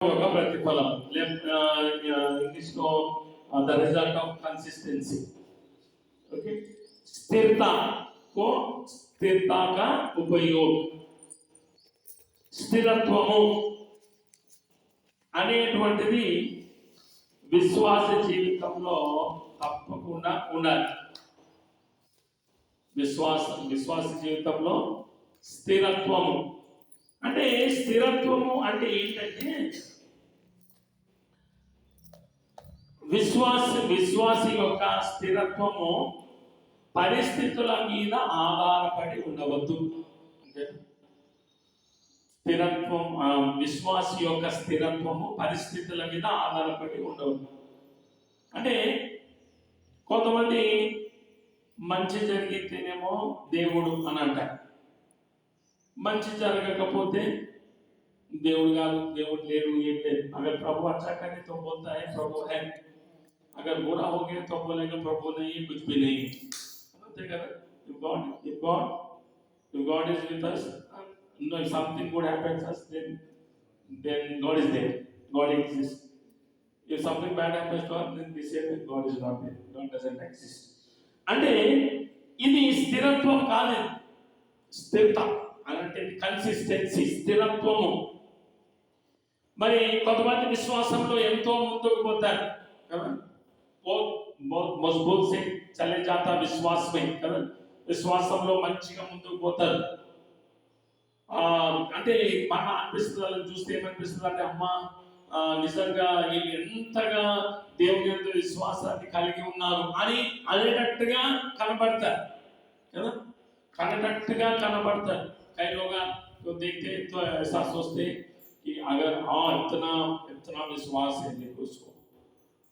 యొక్క ప్రతిఫలం ఇంగ్లీష్లో the result of consistency. Okay, स्थिरता को स्थिरता का उपयोग స్థిరత్వము అనేటువంటిది విశ్వాస జీవితంలో తప్పకుండా ఉండాలి. విశ్వాస జీవితంలో స్థిరత్వము అంటే ఏంటంటే విశ్వాసి యొక్క స్థిరత్వము పరిస్థితుల మీద ఆధారపడి ఉండవద్దు. విశ్వాసి యొక్క స్థిరత్వము పరిస్థితుల మీద ఆధారపడి ఉండవద్దు. అంటే కొంతమంది మంచి జరిగితేనేమో దేవుడు అని అంటారు, మంచి జరగకపోతే దేవుడు కాదు, దేవుడు లేడు, ఏం లేదు. अगर प्रभु अच्छा करे तो बोलता है प्रभु है, अगर बुरा हो गया तो बोलेगा प्रभु नहीं, कुछ भी नहीं. बोलते కదా, if God is with us, no, if something good happens us, then God is there, God exists. If something bad happens to us, then we say that God is not there, God doesn't exist. అంటే ఇది స్థిరత్వం కాదు. స్థిరత అంటే consistency, స్థిరత్వము. మరి కొంతమంది విశ్వాసంలో ఎంతో ముందుకు పోతారు కదా, మజబూత్ సే చలే జాతా విశ్వాసమే కదా, విశ్వాసంలో మంచిగా ముందుకు పోతారు. అంటే మన అనిపిస్తుంది, చూస్తే ఏమనిపిస్తుంది అంటే అమ్మా నిజంగా వీళ్ళు ఎంతగా దేవుని యందు విశ్వాసాన్ని కలిగి ఉన్నారు అని అనేటట్టుగా కనబడతారు కదా, కనబడతారు. कई लोग तो देखते तो ऐसा सोचते कि अगर इतना विश्वास है देखो उसको,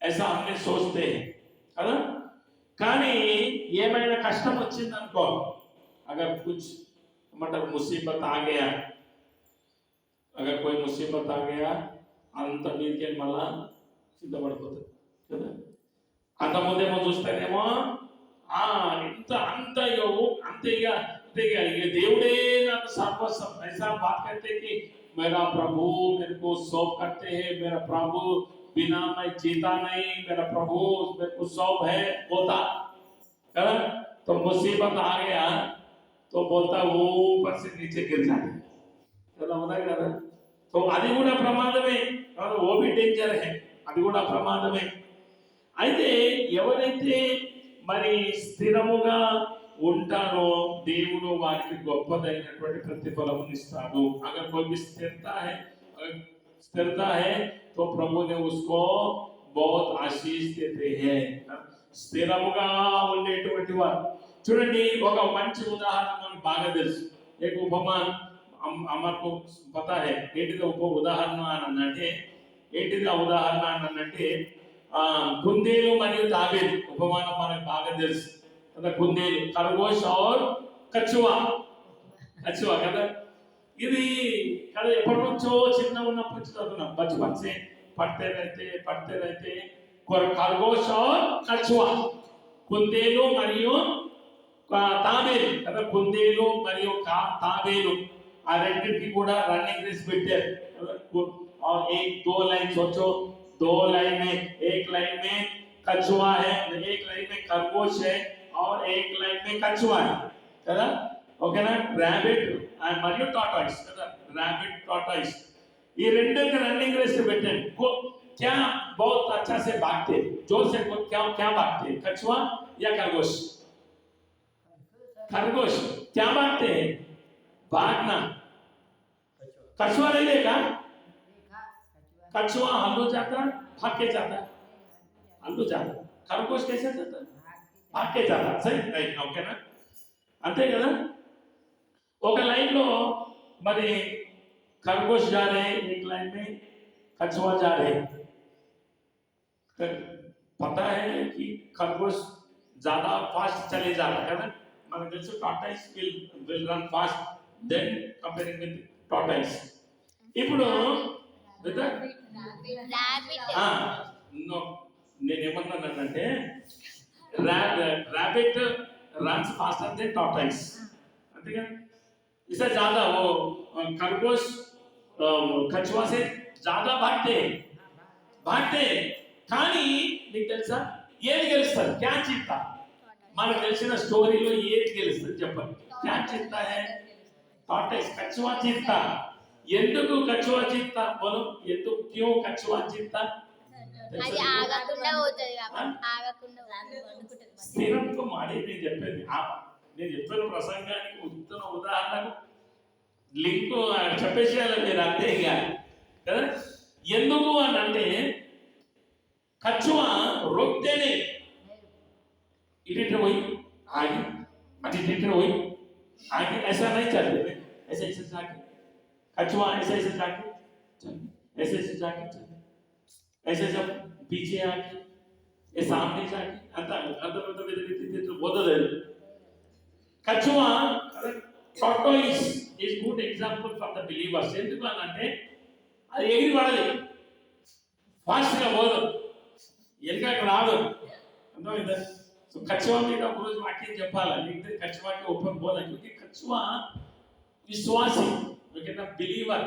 ऐसा हमने सोचते हैं కదా. కానీ ఏమైనా కష్టం వచ్చింది అనుకో, अगर कुछ मतलब मुसीबत आ गया, अगर कोई मुसीबत आ गया, అంత నీకే మళ్ళా సిద్ధపడిపోతుంది కదా. అంతకుముందేమో చూస్తేనేమో అంతే ఇక దేవుడే నాకు సర్వస్వం, ऐसा बात करते कि मेरा प्रभु मेरे को सौंप करते हैं, मेरा प्रभु बिना मैं जीता नहीं, मेरा प्रभु मेरे को सौंप है बोलता है. तो मुसीबत आ गया तो बोलता ऊपर से नीचे गिर जाता है. तो అది కూడా ప్రమాదమే, वो भी डेंजर है, అది కూడా ప్రమాదమే. అయితే ఎవరైతే మరి స్థిరముగా ఉంటారో దేవుడు వారికి గొప్పదైనటువంటి ప్రతిఫలం ఇస్తాడు. अगर कोई भी स्थिरता है तो प्रभु ने उसको बहुत आशीष देते हैं. స్థిరముగా ఉండేటువంటి వారు చూడండి, ఒక మంచి ఉదాహరణ మనకు బాగా తెలుసు. एक उपमान हमको पता है. ఏంటిది ఉదాహరణ అంటే ఏంటిది ఆ ఉదాహరణ అంటే కుందేలు మరియు తాబేలు ఉపమానం మనకు బాగా తెలుసు కదా. కుందేలు, ఖర్గోష్ और కछुआ కదా. ఇది కదా ఎప్పటి నుంచో చిన్న ఉన్నప్పుడు చదువుతున్నాం, बचपन से पढ़ते रहते ఖర్గోష్ और కछुआ, కుందేలు మరియు తాబేలు కదా. కుందేలు మరియు తాబేలు ఆ రెండింటికి కూడా రన్నింగ్ రేస్ పెట్టారు కదా. और एक दो लाइन सोचो, दो लाइन में, एक लाइन में कछुआ है, एक लाइन में खरगोश है और एक लाइन में कछुआ है కదా. ఓకేనా, रैबिट మరియు టార్టాయిస్ కదా. रैबिट టార్టాయిస్ ఈ రెండింటికి రన్నింగ్ రేస్ పెట్టండి. क्या बहुत अच्छा से भागते, जोर से क्या भागते, कछुआ या खरगोश? खरगोश. क्या भागते हैं? भागना. कछुआ नहीं देखा? कछुआ हल्लू जाता, भाग के जाता, हल्लू जाता. खरगोश कैसे जाता? भाग के जाता. सही రైట్. ఓకేనా, అంతే కదా. ఒక लाइन లో మరి खरगोश जा रहे हैं, एक लाइन में कछुआ जा रहे हैं. पता है कि खरगोश ज्यादा फास्ट चले जा रहा है ना. మనకు తెలుసు tortoise will run fast then comparing with tortoise. ఇప్పుడు నేనేమన్నానంటే rabbit runs faster than tortoise, అంతే కదా. इससे ज्यादा वो खरगोश कछुआ से జాదా బాటే కానీ నీకు తెలుసా ఏది గెలుస్తారు? క్యా జీతా? మనకు తెలిసిన స్టోరీలో ఏది గెలుస్తుంది చెప్పండి? క్యా జీతా హై? టార్టాయిస్. కछुआ జీతా. ఎందుకు కछुआ జీతా? బోలో ఎందుకు క్యూ కछुआ జీతా? అది ఆగకుండా పోతది కాబట్టి ఆగకుండా స్థిరత్వం అనేది నేను చెప్పిన ప్రసంగానికి ఉత్తమ ఉదాహరణకు లింక్ చెప్పేసేయాలి మీరు అంతే ఇక కదా. ఎందుకు అని అంటే కछुआ रोकतेనే इधर वही आगे अभी इधर वही आगे ऐसा नहीं चलते ऐसे ऐसे जाके कछुआ ऐसे ऐसे जाके चल ऐसे ऐसे जाके चल ऐसे जब पीछे आके ये सामने जाके अंदर अंदर अंदर इधर तो बोलते हैं कछुआ tortoise is good example for the believers. ఎందుకు అంటే అది ఎగిరి పడలేదు, ఫాస్ట్ గా పోదు, ఎలుకకి రాదు, అర్థమైందా? సో కछुआ మీద ఒక రోజు వాక్యం చెప్పాలి, లేకపోతే కछुआ के ऊपर बोला क्योंकि कछुआ విశ్వాసి, ఓకేనా, బిలీవర్.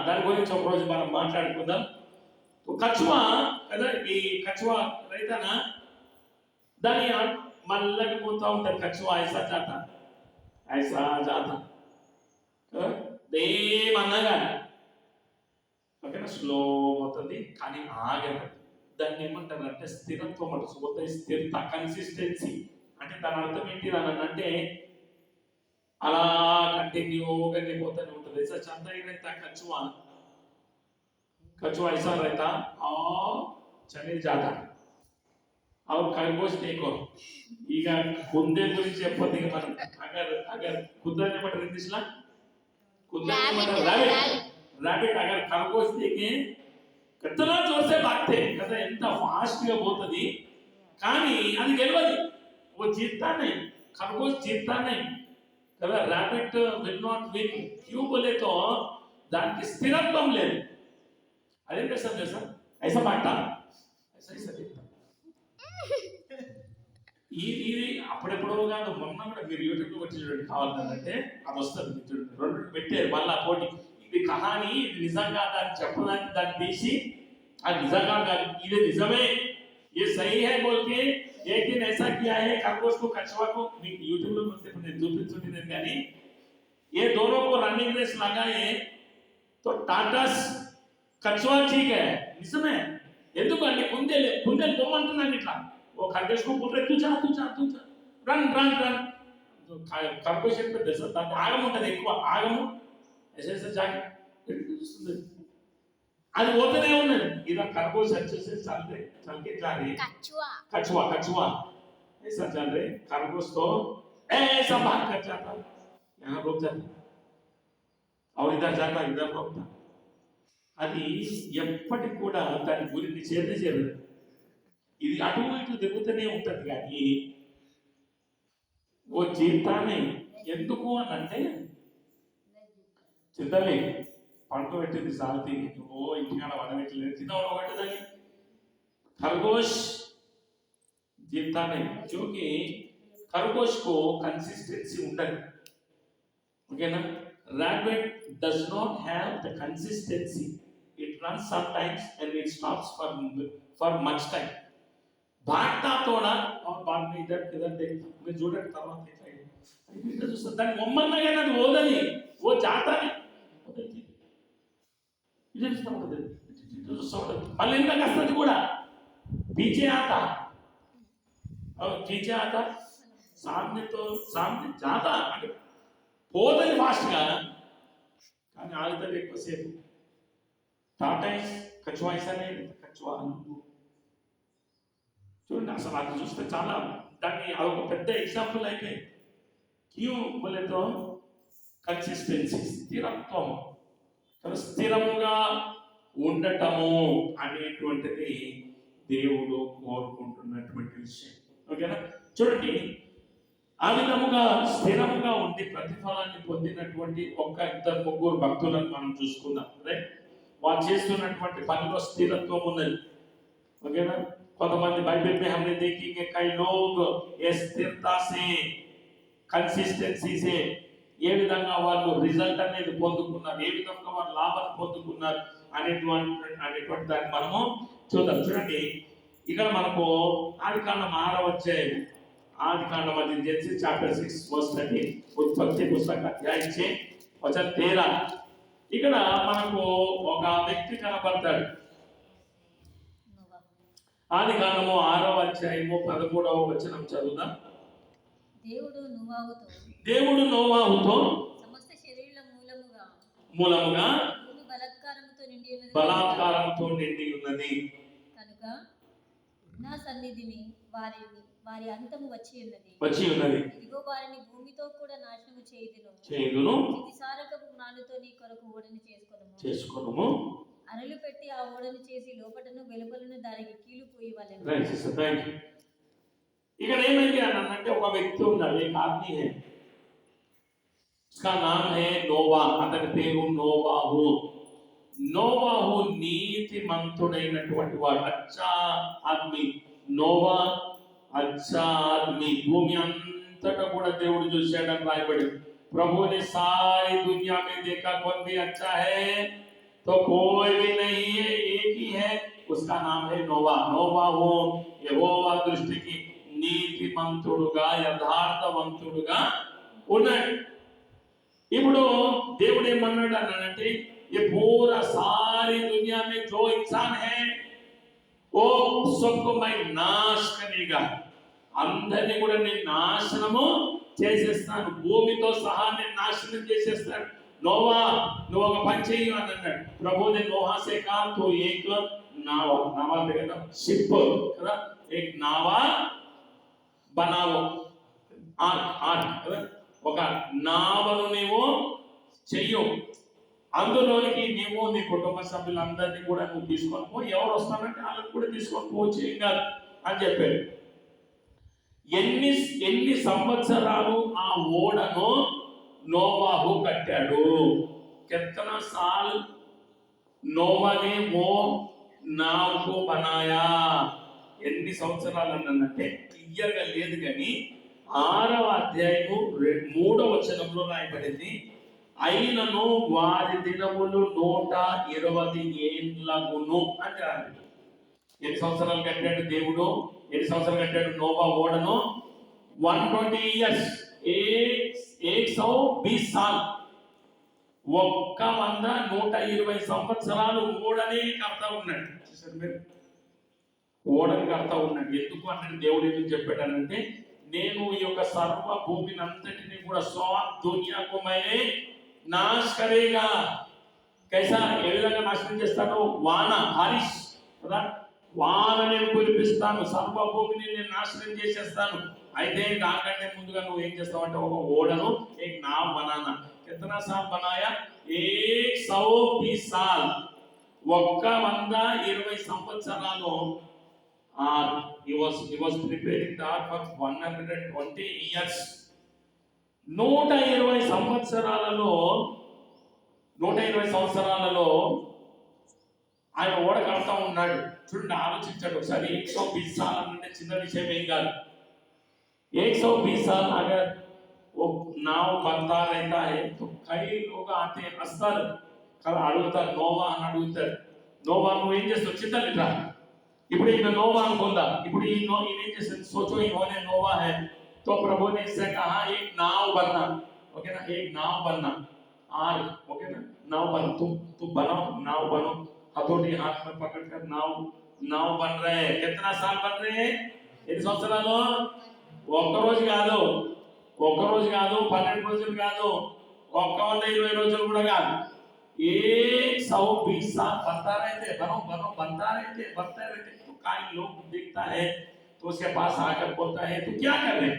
దాని గురించి ఒక రోజు మనం మాట్లాడుకుందాం. కछुआ కదా, ఈ కछुआ రైతనా దాని మళ్ళీ పోతా ఉంటారు. కछुआ ऐसा जाता ऐसा जाता ఏమన్నగా ఓకేనా, స్లో అవుతుంది కానీ ఆగదు. దాన్ని ఏమంటారు అంటే స్థిరత్వం అంటే స్థిరత, కన్సిస్టెన్సీ. అంటే దాని అర్థం ఏంటి అని అంటే అలా కంటిన్యూగా పోతూనే ఉంటుంది. ऐसा चलता ही रहता कछुआ ऐसा रहता और चले जाता. और खरगोश देखो ಈಗ ಕುಂದೆ ಗುరించి చెప్పొద్దు ఇక మనం. अगर कुत्ता ने बट इंग्लिश ला कुत्ता ने बट रैबिट अगर खरगोश देखे कितना जोर से भागते కదా, ఎంత ఫాస్ట్ గా పోతది కానీ అది గెలవదు, वो जीतता नहीं, खरगोश जीतता नहीं కదా. रैबिट विल नॉट विन क्यों बोले तो దానికి స్థిరత్వం లేదు. అదేం చేస్తాం తెలుసా? ऐसा भागता ऐसा ऐसा देखता. ఇది అప్పుడెప్పుడో కాదు, మొన్న కూడా మీరు యూట్యూబ్లో వచ్చి చూడండి, కావాలంటే అది వస్తుంది. చూడండి, రెండు పెట్టారు మళ్ళీ పోటీ. ఇది కహాని, ఇది నిజం కాదా అని చెప్పడానికి దాన్ని తీసి అది నిజంగా కాదు, ఇది నిజమే, ये सही है बोल के एक दिन ऐसा किया है खरगोश को कछुआ को. మీకు యూట్యూబ్లో నేను చూపించుంటాను కానీ ये दोनों को रनिंग रेस लगाए तो टाटस कछुआ ठीक है నిజమే. ఎందుకంటే కుందేలు బొమ్మంటున్నాను ఇట్లా, ఓ खरगोश को बोल रहे तू जा రన్ రన్ రన్. खरगोश ఎంత తెలుసా, దాని ఆగం ఉంటుంది, ఎక్కువ ఆగము. ऐसे जाके అది పోతూనే ఉన్నది. ఇలా खरगोश अच्छे से चल के जा रही है. कछुआ ऐसा चल रहे, खरगोश तो ऐसा भाग कर जाता, यहाँ रुक जाता और इधर जाता इधर रुकता. అది ఎప్పటికి కూడా దాని గురించి చేరదు. ఇది అటు ఇటు దిగుతూనే ఉంటుంది కానీ ఓ జీతానే. ఎందుకు అని అంటే చిన్నవి పడుకోబెట్టింది సాల్తీ, ఓ ఇంటికాడ వడబెట్టలేదు, తినవడం పట్టదని. खरगोश जीता नहीं क्योंकि खरगोश को कंसिस्टेंसी ఉండదు, ఓకేనా. rabbit does not have the consistency. It runs sometimes and it stops for much time. भागता थोड़ा और बाद में इधर देखता. मैं చూడండి తర్వాత ఇట్లా చూస్తా, దాన్ని మొమ్మన్నా కానీ అది ఓదని, ఓ జాతానే इधर చూస్తా ఉంటుంది, ఇటు చూస్తా ఉంటుంది. మళ్ళీ ఎంత కష్టది కూడా पीछे आता और पीछे आता सामने तो सामने जाता అంటే పోతది ఫాస్ట్ గా కానీ ఆగుతుంది ఎక్కువసేపు. టాటాయిస్ కछुआ ऐसा नहीं, कछुआ చూడండి అసలు అది చూస్తే చాలా దాన్ని అదొక పెద్ద ఎగ్జాంపుల్ అయిపోయింది. క్యూ బోలే తో కన్సిస్టెన్సీ, స్థిరత్వం, స్థిరంగా ఉండటము అనేటువంటిది దేవుడు కోరుకుంటున్నటువంటి విషయం, ఓకేనా. చూడండి, ఆ విధముగా స్థిరముగా ఉండి ప్రతిఫలాన్ని పొందినటువంటి ఒక ఇద్దరు ముగ్గురు భక్తులను మనం చూసుకుందాం. రైట్, వాళ్ళు చేస్తున్నటువంటి పనిలో స్థిరత్వం ఉన్నది, ఓకేనా. కొంతమంది బైబిల్ में हमने देखी कि कई लोग ये स्थिरता से कंसिस्टेंसी से ఏ విధంగా వాళ్ళు రిజల్ట్ అనేది పొందుకున్నారు, ఏ విధంగా వాళ్ళు లాభాన్ని పొందుకున్నారు, అనేటువంటి దాన్ని మనము చూద్దాం. చూడండి, ఇక్కడ మనకు ఆదికాండం 6వ అధ్యాయం, ఆదికాండం అది జెనసిస్ చాప్టర్ 6 వర్స్ 30, ఉత్పత్తి పుస్తకం అధ్యాయం 6 వచనం 13. ఇక్కడ మనకు ఒక వ్యక్తి కనపడతాడు. ఆదికాండము 6వ అధ్యాయము 13వ వచనం చదువుదాం. దేవుడు నోవాహుతో సమస్త శరీర మూలముగా భూమి బలాత్కారముతో నిండి ఉన్నది కనుక నా సన్నిధిని వారి అంతము వచ్చి ఉన్నది. ఇదిగో వారిని భూమితో కూడా నాశనము చేయుదును. దిశారకపు జ్ఞానుతో నీ కొరకు ఓడని చేసుకొనుము. అరలు పెట్టి ఆ ఓడను చేసి లోపటను వెలుపలను దానికి కీలు పోయి వాళ్ళని. ఇక్కడ ఏమైంది అని అంటే ఒక వ్యక్తి ఉన్నాడు, एक आदमी है, उसका नाम है नोवा. అతని పేరు నోవాహు. నోవాహు నీతిమంతుడైనటువంటి వాడు, అచ్చా ఆద్మీ. నోవా అచ్చా ఆద్మీ. భూమి అంతటా కూడా దేవుడు చూశాడని రాయబడి, प्रभु ने सारी दुनिया में देखा कौन भी अच्छा है तो कोई भी नहीं है, एक ही है, उसका नाम है नोवा. నోవాహు యెహోవా దృష్టికి నీతిమంతుడుగా యథార్థవంతుడుగా ఉన్నాడు. ఇప్పుడు దేవుడు ఏమన్నాడు అన్నాడంటే, ये पूरा सारी दुनिया में जो इंसान है वो सबको मैं नाश करेगा. అందరినీ కూడా నేను నాశనము చేసేస్తాను, భూమితో సహా నేను నాశనం చేసేస్తాను. నోవా నువ్వు ఒక పని చెయ్యి అని అన్నాడు. ప్రభు ने नोहा से कहा तो एक नावा देखा शिप కదా, एक नावा बनाओ. ఒక నావను నీవు చెయ్యు, అందులోనికి నీవు నీ కుటుంబ సభ్యులందరినీ కూడా నువ్వు తీసుకొని పో, ఎవరు వస్తానంటే వాళ్ళని కూడా తీసుకొని పోవచ్చు, ఏం కాదు అని చెప్పాడు. ఎన్ని సంవత్సరాలు ఆ ఓడను నోవాహు కట్టాడు? कितना साल नोवा ने वो नाव को बनाया? ఎన్ని సంవత్సరాలు అన్నంటే క్లియర్ గా లేదు, కానీ 6వ అధ్యాయము 3వ వచనంలో రాయబడింది, అయినను వారి దినములు 120 ఏండ్లగును అని రాయబడింది. ఎన్ని సంవత్సరాలు కట్టాడు దేవుడు? ఎన్ని సంవత్సరాలు కట్టాడు నోవా ఓడను? 120 years, 120 साल. 120 సంవత్సరాలు ఓడనే కడతా ఉన్నాడు. చూసారు మీరు, ఓడని కడతా ఉన్నాడు. ఎందుకు అన్నది దేవుడు ఎందుకు చెప్పాడనంటే, నేను ఈ యొక్క సర్వ భూమిని అంతటిని కూడా దునియాకు మైనే నాశ్ కరేగా. కైసా, ఏ విధంగా నాశనం చేస్తాను? వాన, హారిష్ కదా, వాన నేను కురిపిస్తాను, సర్వ భూమిని నేను నాశనం చేసేస్తాను. అయితే దానికంటే ముందుగా నువ్వు ఏం చేస్తావు అంటే, ఒక ఓడను एक नाव बनाना. कितना साल बनाया? 120 साल. 120 సంవత్సరాలు. He was preparing the ark for 120 years. 120 సంవత్సరాలలో ఆయన ఓడ కడతా ఉన్నాడు. చూడండి, ఆలోచించాడు ఒకసారి. 120 साल అంటే చిన్న విషయం ఏం కాదు. 120 साल अगर वो नाव बनता रहता है तो कई लोग आते हैं, వస్తారు కదా, అడుగుతారు, నోవా అని అడుగుతారు, నోవా నువ్వు ఏం చేస్తావు? చిన్నలిట్రా. ఇప్పుడు ఈయన నోవా అనుకుందా, ఇప్పుడు ఈయన ఏం చేస్తుంది? सोचो इन्होंने नोवा है तो प्रभु ने इससे कहा एक नाव बनना, ओके ना, एक नाव बनना, आर्क, ओके ना, नाव बन, तुम बनाओ, नाव बनो, हथौड़ी हाथ में पकड़कर नाव बन रहे हैं. कितना साल बन रहे हैं? ఎన్ని సంవత్సరాలు? ఒక్క రోజు కాదు, 12 రోజులు కాదు, 120 రోజులు కూడా కాదు. 120 साल बनता रहते, बनता रहते. तो कई लोग दिखता है तो उसके पास आकर बोलता है तू क्या कर रहे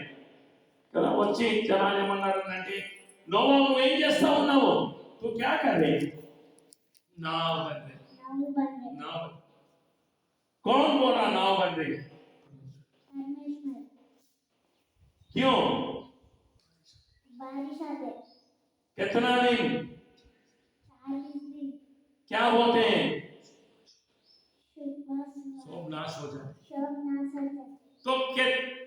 కదా, వచ్చి జనాలు ఏమన్నారు అంటే, నోవా నువ్వు ఏం చేస్తా ఉన్నావు? तू क्या कर रहे? नाव बन रही. नाव कौन बोल रहा नाव बन रही? क्यों? बारिश आते. कितना दिन? 40 दिन. क्या होते हैं? सब नाश हो जाए. जाते. तो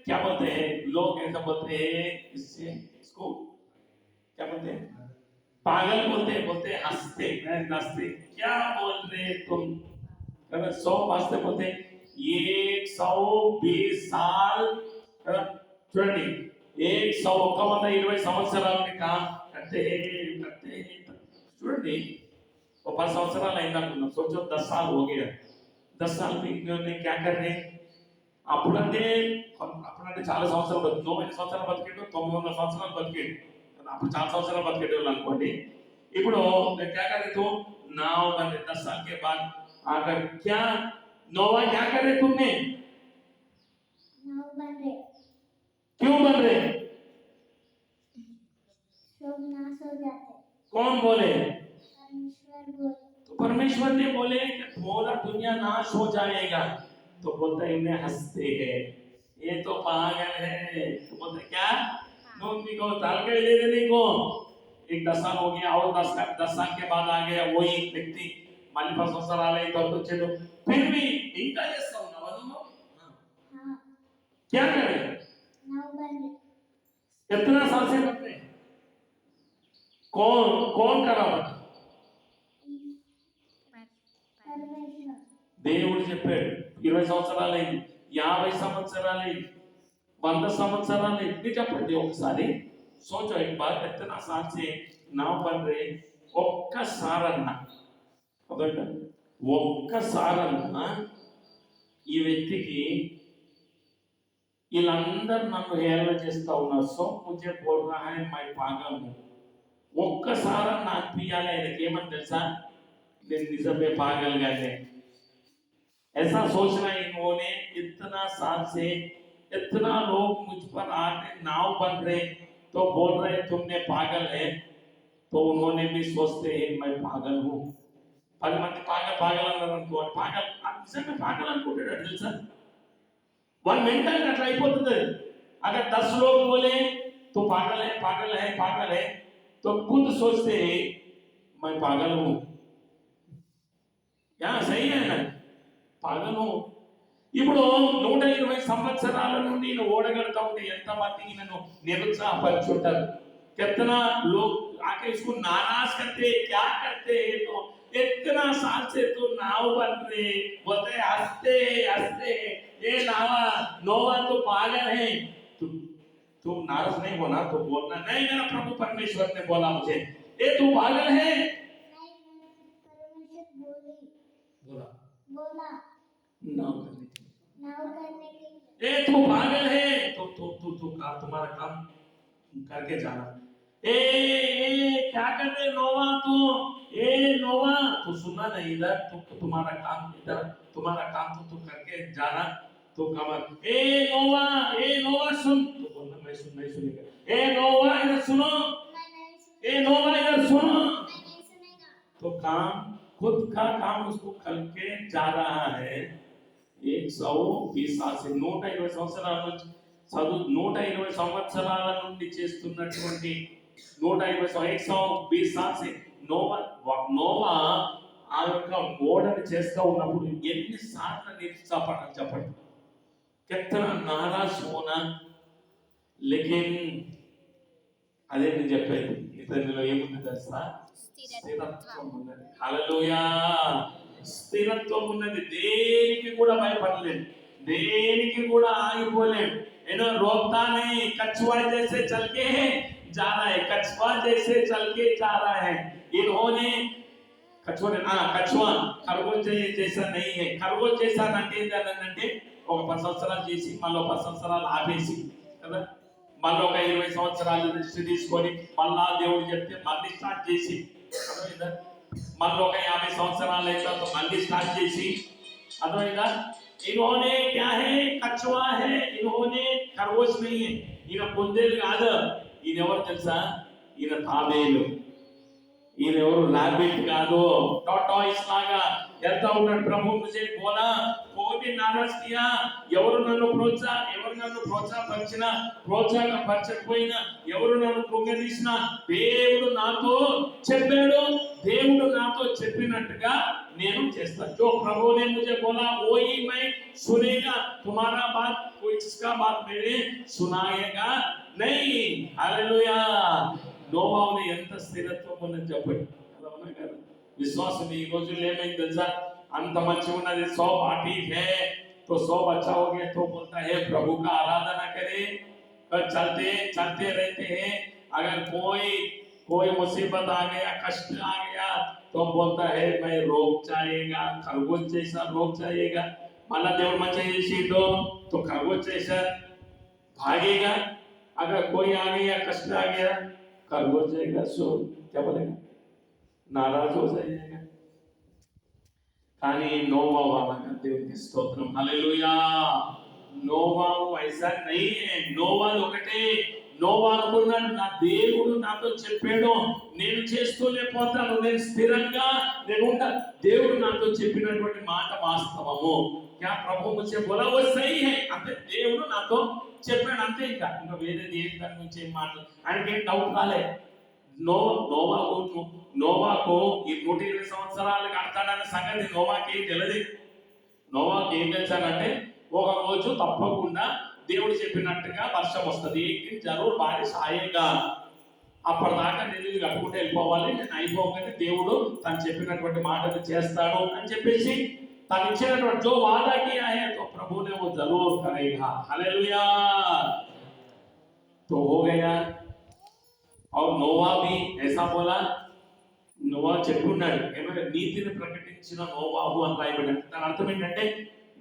क्या बोलते हैं लोग? ऐसा बोलते हैं इसको क्या बोलते हैं? पागल बोलते बोलते हंसते हंसते, क्या बोल रहे तुम, 100 हंसते बोलते 120 साल కదా చూడండి 120 సంవత్సరాల నుండి काम करते करते చూడండి वो 10 సంవత్సరాలు అయింది అనుకున్నాం, सोचो 10 साल हो गया, 10 साल में इन्होंने क्या कर रहे, అప్పుడంటే చాలా సంవత్సరాలు బతికి 90 సంవత్సరాలు బతికేడు, 900 సంవత్సరాలు బతికేడు, అప్పుడు చాలా సంవత్సరాలు బతికేడు అనుకోండి. ఇప్పుడు क्या कर रहे थे, नाव बने 10 साल के बाद आकर क्या नोवा क्या कर रहे तुमने, नाव बन रहे, क्यों बन रहे, सब नाश हो जाते, कौन बोले, परमेश्वर बोले, तो परमेश्वर ने बोले कि पूरा दुनिया नाश हो जाएगा, तो बोलता है इन्हें हंसते हैं, ये तो पागल है, तो बोलते क्या नोनी को ताल के ले देने को, एक 10 साल हो गया और 10 साल के बाद आ गया वही व्यक्ति మళ్ళీ 10 సంవత్సరాలు అయితే వచ్చేది, फिर भी ఇంకా చేస్తా ఉన్నావా నువ్వు, हाँ क्या करे, नाव बन रहे, कितना साल से करते हैं, कौन कौन करा बता, परमेश्वर, దేవుడు చెప్పాడు 20 సంవత్సరాలైంది, 50 సంవత్సరాలైంది, 100 సంవత్సరాలైంది, ఇది చెప్పండి ఒకసారి, सोचो एक बार कितना साल से नाव बन रहे, ఒక్కసారన్న అదొక ఒక్కసారన్న ఈ వ్యక్తికి వీళ్ళందరూ నన్ను హేళన చేస్తా ఉన్నారు, సో ముझे बोल रहा है मैं पागल हूं, ఒక్కసారి నాకు పియాలి, ఆయనకి ఏమని తెలుసా, నేను నిజమే పాగల్ గానే, ऐसा सोचना इन्होंने, इतना साल से इतना लोग मुझ पर आके नाव बन रहे तो बोल रहे तुमने पागल है, तो उन्होंने भी सोचते हैं मैं पागल हूं, 10 మంది పాగల్ అన్నారు అనుకో, పాగల్ నిజంగా పాగల్ అనుకుంటాడు తెలుసా, వన్ మెంటల్ అట్లా అయిపోతుంది, अगर 10 लोग बोले तो पागल है पागल है पागल है, तो खुद सोचते हैं मैं पागल हूं, क्या सही है ना, पागल हूं. ఇప్పుడు 120 సంవత్సరాల నుండి నేను ఓడగలుగుతా ఉంటే ఎంత మందికి నన్ను నిరుత్సాహపరుచుంటారు, कितना लोग आके इसको नाराज करते क्या करते हैं, तो इतना साल से तो नाव बन रहे बोलते हंसते हंसते, ये नोवा तो पागल है, तुम नाराज नहीं होना, तो बोलना नहीं मेरा प्रभु परमेश्वर ने बोला मुझे, ये तू पागल है, नहीं परमेश्वर बोले, बोला बोला नाव नाव करने के लिए, ए तू पागल है, तो तुम्हारा काम करके जाना, ए क्या कर रहे नोवा, तो ए नोवा तो सुनना नहीं, इधर तुम्हारा काम इधर, तुम्हारा काम तो तुम करके जाना, तो कमर ए नोवा सुन, तो बोलना मैं नहीं सुनेगा, ए नोवा इधर सुनो, मैं नहीं ए नोवा इधर सुनो, मैं नहीं सुनेगा, तो काम खुद का काम उसको करके जा रहा है, 120 साल से 120 సంవత్సరాల నుంచి చదువు 120 సంవత్సరాల నుండి చేస్తున్నటువంటి 120 साल से నోవా ఆ యొక్క ఓడని చేస్తూ ఉన్నప్పుడు ఎన్నిసార్లు నిరుత్సాహపడాలి చెప్పండి, कितना नाराज होना, लेकिन అదే నేను చెప్పేది ఇతనిలో ఏముంది తెలుసా, స్థిరత్వం ఉన్నది, హల్లెలూయా, స్థిరత్వం ఉన్నది, దేనికి కూడా భయపడలేదు, దేనికి కూడా ఆగిపోలేదు, ఏదో रोकता नहीं, कछुआ जैसे चल के जा रहा है, कछुआ जैसे चल के जा रहा है, इन्होंने కछुआ ఖర్గోశ జైసా नहीं है, ఖర్గోశ జైసా అంటే ఏంటంటే ఒక 10 సంవత్సరాలు చేసి మళ్ళీ 10 సంవత్సరాలు ఆపేసి కదా, మళ్ళీ ఒక 20 సంవత్సరాలు రెస్ట్ తీసుకొని మళ్ళా దేవుడు చెప్తే మళ్ళీ స్టార్ట్ చేసి అర్థమైందా, మళ్ళీ ఒక 50 సంవత్సరాలు అయిన తర్వాత మళ్ళీ స్టార్ట్ చేసి, అర్థమైందా, इन्होंने क्या है कछुआ है, इन्होंने खरगोश नहीं है, ఈయన పొందేలు కాదు, ఈయన ఎవరు తెలుసా, ఈయన తాబేలు, ఈయన ఎవరు రాబిట్ కాదు, టాటాయిస్ లాగా వెళ్తా ఉన్నాడు, ప్రభు ముझे बोला कोई भी नाराज किया, ఎవరు నన్ను ప్రోత్సాహపరిచినా ప్రోత్సాహపరచకపోయినా, ఎవరు నన్ను కృంగదీసినా, దేవుడు నాతో చెప్పాడు, దేవుడు నాతో చెప్పినట్టుగా నేను చేస్తాను, जो प्रभु ने मुझे बोला वही मैं सुनेगा, तुम्हारा बात कोई जिसका बात मेरे सुनाएगा नहीं, हालेलुया, నోవాహుని ఎంత స్థిరత్వం ఉన్నది చెప్పండి. అలా ఉన్నా కదా విశ్వాసం ఈ రోజుల్లో ఏమైంది తెలుసా, అంత మంచిగా ఉన్నది సో ठीक है तो सब अच्छा हो गया तो बोलता है प्रभु का आराधना करे और चलते चलते रहते हैं। अगर कोई कोई मुसीबत आ गया कष्ट आ गया तो बोलता है मैं रोग चाहिएगा, खरगोश जैसा रोग चाहिएगा। माला देवड़ मंचे చేసిందో तो खरगोश जैसा भागेगा। अगर कोई आ गया कष्ट आ गया खरगोश जाएगा सो क्या बोलेगा, नाराज हो जाएगा। కానీ నోవాహు అలాగా, దేవునికి స్తోత్రం హల్లెలూయా। నోవాహు ఐసా नहीं है, నోవాహు ఒకటే, నోవాహు అనుకున్నాడు నా దేవుడు నాతో చెప్పాడు నేను చేస్తూనే పోతాను, నేను స్థిరంగా నేను ఉంటా, దేవుడు నాతో చెప్పినటువంటి మాట వాస్తవము। क्या प्रभु मुझे बोला वो सही है అంటే దేవుడు నాతో చెప్పాడు అంతే, ఇంకా వేరేది ఏం దాని గురించి ఏం మాట ఆయనకేం డౌట్ రాలే। నోవాకు ఈ 120 సంవత్సరాలు కడతాడనే సంగతి నోవాకి ఏం తెలియదు। నోవాకి ఏం తెలుసానంటే ఒక రోజు తప్పకుండా దేవుడు చెప్పినట్టుగా వర్షం వస్తుంది, జరూర్ బారిష్ ఆయేగా, అప్పటిదాకా నేను ఇది కట్టుకుంటే వెళ్ళిపోవాలి, నేను అయిపోగానే దేవుడు తను చెప్పినటువంటి మాటలు చేస్తాడు అని చెప్పేసి తను ఇచ్చినటువంటి जो वादा किया है तो प्रभु ने वो जरूर करेगा। हालेलुया। तो हो गया। और नोवा भी ऐसा बोला, నోవా చెప్పున్నాడు ఏమైనా నీతిని ప్రకటించిన నోవాహు అని రాయబడింది। దాని అర్థం ఏంటంటే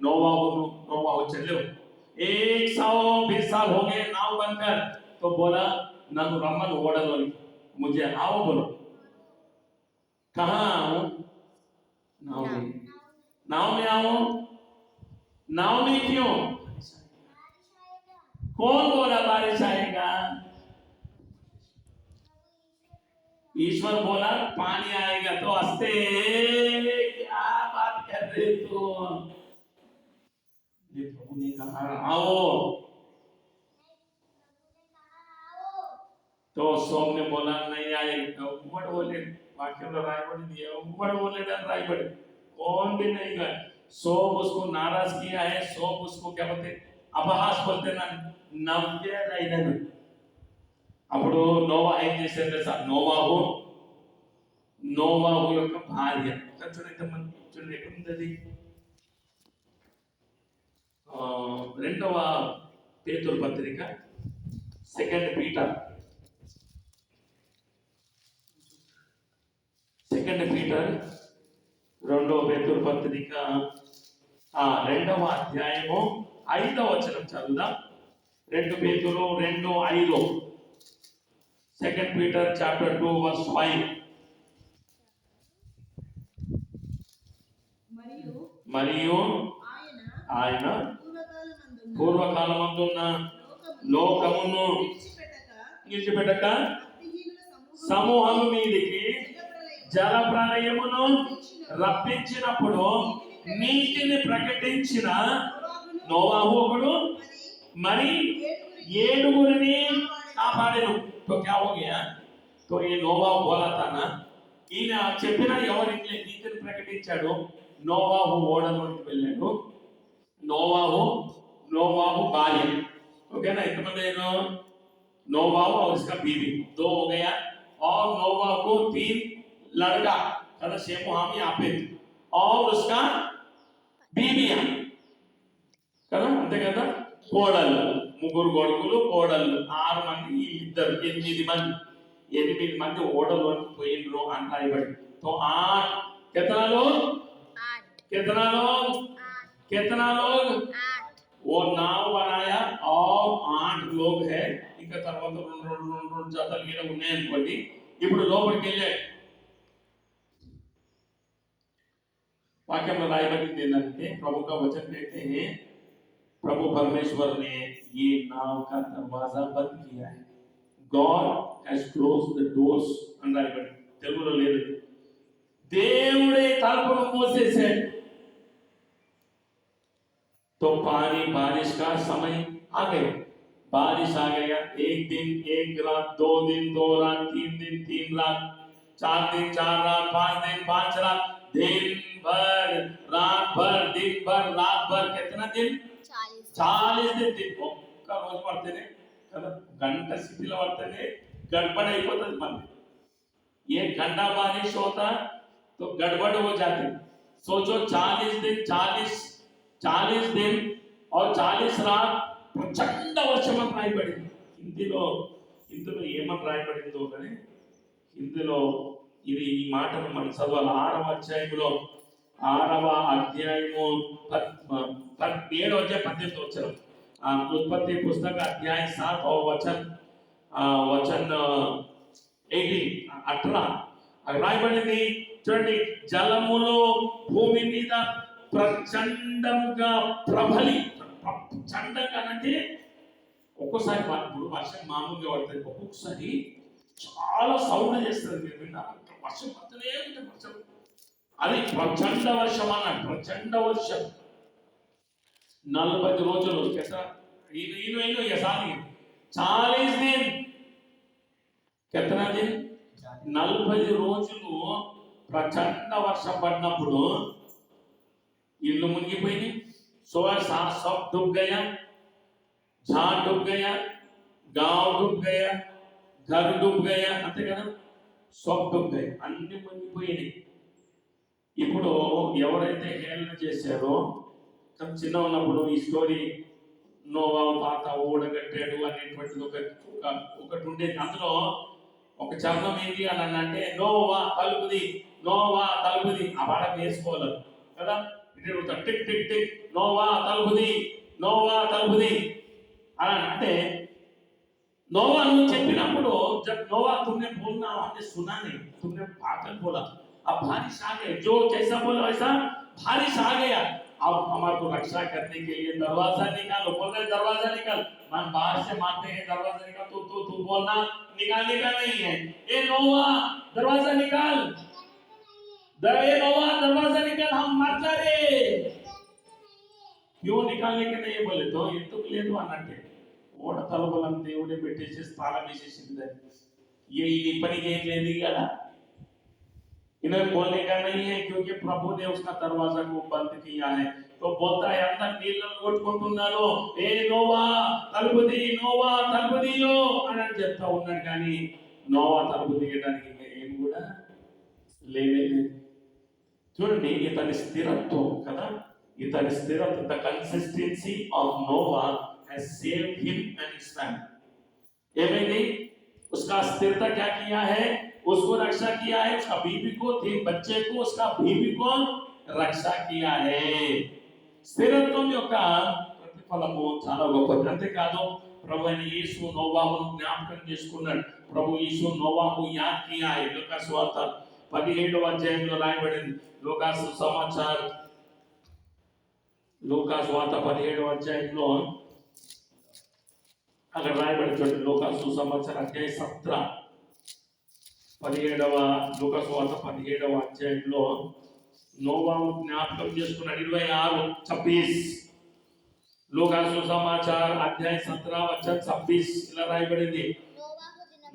నోవాహు చెల్లెవు 120 साल हो गए नाव बनकर तो बोला నన్ను రమ్మను ఓడలోని, मुझे आओ बोलो। कहां आऊं? नाव में आओ। नाव में क्यों? कौन बोला बारिश आएगा? ईश्वर बोला पानी आएगा तो हंसते, क्या बात कर रहे तू? ये प्रभु ने कहा आओ, तो सोम ने बोला नहीं आएगा। उम्मड़ बोले वाक्य में रायबड़ दिया, उम्मड़ बोले डर रायबड़ कौन भी नहीं गए। सोम उसको नाराज किया है, सोम उसको क्या बोलते अपहास बोलते ना, नव्य नहीं। అప్పుడు నోవా ఏం చేశాడు తెలుసా, నోవాహు యొక్క భార్య చూడండి ఎక్కడుంది, రెండవ పేతురు పత్రిక 2 పీటర్ 2 పీటర్ రెండవ పేతురు పత్రిక 2వ అధ్యాయము 5వ వచనం చదువుదాం। 2 పేతురు 2:5 2 Peter chapter 2 verse 5। మరియు ఆయన పూర్వకాలమందున్న లోకమును విడిచిపెట్టక సమూహము మీదికి జల ప్రళయమును రప్పించినప్పుడు నీతిని ప్రకటించిన నోవాహు ఒకడు మరి 7 కాపాడెను। तो क्या हो गया? तो ये నోవాహు बोला था ना, ఈయన చెప్పిన ఎవరికి నీతిని ప్రకటించాడు, నోవాహు ఓడలోకి వెళ్ళాడు, నోవాహు భార్య, ఓకేనా? ఎంతమంది అయినా नोवाहु और उसका बीवी 2 हो गया। और नोवाहु को 3 लड़का कदा शेम हाम यापेत और उसका बीवियां కదా అంతే కదా, కోడళ్ళు, 3 కొడుకులు కోడళ్ళు, 6 మంది, ఇద్దరు 8 మంది ఓడలోకి పోయిండ్రు అని రాయబడి। तो 8 कितना लोग 8 वो नाव बनाया और 8 लोग है। ఇంకా తర్వాత 2 జతలు గిన ఉన్నాయి అనుకోండి। ఇప్పుడు లోపలికి వెళ్ళాడు, వాక్యంలో రాయబడింది ఏంటంటే प्रभु का वचन कहते हैं प्रभु परमेश्वर ने ये नाव का दरवाजा बंद किया है। God has closed the doors అని రాయబడింది, తెలుగులో లేదు। దేవుడే తలుపును మూసేశాడు। तो पानी बारिश का समय आ गया, बारिश आ गया। 1 दिन 1 रात, 2 दिन 2 रात, 3 दिन 3 रात, 4 दिन 4 रात, 5 दिन 5 रात, दिन भर रात भर, दिन भर रात भर, कितना दिन? 40 दिन। ఒక్క రోజు పడితేనే కదా, గంట సిటీలో పడితేనే गड़बड़ అయిపోతుంది मन एक घंटा बारिश होता तो गड़बड़ हो जाती सोचो 40 दिन और 40 रात ప్రచండ వర్షం అని రాయబడింది హిందీలో ఏమని రాయబడిందో కానీ హిందీలో ఇది ఈ మాటను మనం చదవాలి 6వ అధ్యాయంలో 6వ అధ్యాయము 7వ అధ్యాయం 18వ వచనం उत्पत्ति पुस्तक अध्याय 7 और वचन 18 రాయబడింది చూడండి జలములు భూమి మీద ప్రచండముగా ప్రబలి ప్రచండంగా అంటే ఒక్కోసారి ఇప్పుడు వర్షం మామూలుగా పడుతుంది ఒక్కొక్కసారి చాలా సౌండ్ చేస్తుంది మీరు విన్నారా వర్షం పడుతూనే ఉంటుంది వర్షం అది ప్రచండ వర్షం అన్నాడు ప్రచండ వర్షం 40 రోజులు कैसा इनो ये सारी 40 दिन कितना दिन 40 రోజులు ప్రచండ వర్షం పడినప్పుడు ఇల్లు మునిగిపోయింది सोया सब डूब गया झाड़ डूब गया गांव डूब गया घर डूब गया అంతే కదా सब डूब गए అన్ని మునిగిపోయినాయి ఇప్పుడు ఎవరైతే హేళన చేశారో చిన్న ఉన్నప్పుడు ఈ స్టోరీ నోవా తాత ఓడగట్టాడు అనేటువంటిది ఒకటి ఉండేది అందులో ఒక చరణం ఏంటి అని అంటే నోవా తలుపుది ఆ పాట వేసుకోవాలి కదా ఇటు టిక్ టిక్ టిక్ నోవా తలుపుది అని అంటే नोवा నువ్వు చెప్పినప్పుడు जब नोवा तुमने बोलना हमने सुना नहीं तुमने पागल बोला अब बारिश आ गई जो जैसा बोला वैसा बारिश आ गया अब हमारे को रक्षा करने के लिए दरवाजा निकालो बोल रहे दरवाजा निकाल मन बाहर से मारते हैं दरवाजा निकाल तू बोलना निकालने का नहीं है ए नोवा दरवाजा निकाल नोवा दरवाजा निकाल हम मर जा रहे क्यों निकालने के नहीं बोले तो ఎందుకు లేదు అన్నట్టే ఓడ తలుపులను దేవుడే పెట్టేసి స్థానం వేసేసింది ये पनी के लेने गया इन्हें बोलने का नहीं है क्योंकि प्रभु ने उसका दरवाजा को बंद किया है तो बोलता है अंदर నీళ్ళను కొట్టుకుంటున్నారు ఏ నోవా తలుపు తీయో అని చెప్తా ఉన్నాడు కానీ నోవా తలుపు తీయడానికి ఏం కూడా లేదు చూడండి ఇతని స్థిరత్వం కదా ఇతని స్థిరత్వం the consistency of Nova has saved him and his family एवं उसका स्थिरता क्या किया है उसको रक्षा किया है उसका बीवी को 3 बच्चे को उसका बीवी को रक्षा किया है స్థిరత్వం యొక్క ప్రతిఫలము చాలా గొప్పది అంతేకాదు ప్రభు అయిన యేసు నోవాహును జ్ఞాపకం చేసుకున్నాడు ప్రభు యేసు నోవాహు యాద్ కియా है లూకా సువార్త 17వ అధ్యాయంలో రాయబడింది లూకా సుసమాచార్ లూకా సువార్త 17వ అధ్యాయంలో अगर रायबड़ चोटी लोका सुसमाचार अध्याय 17 17వ లూకా సువార్త 17వ అధ్యాయంలో నోవాహు జ్ఞాపకం చేసుకున్నాడు 26 లూకా సుసమాచార్ అధ్యాయ 17 వచనం 26 ఇలా రాయబడింది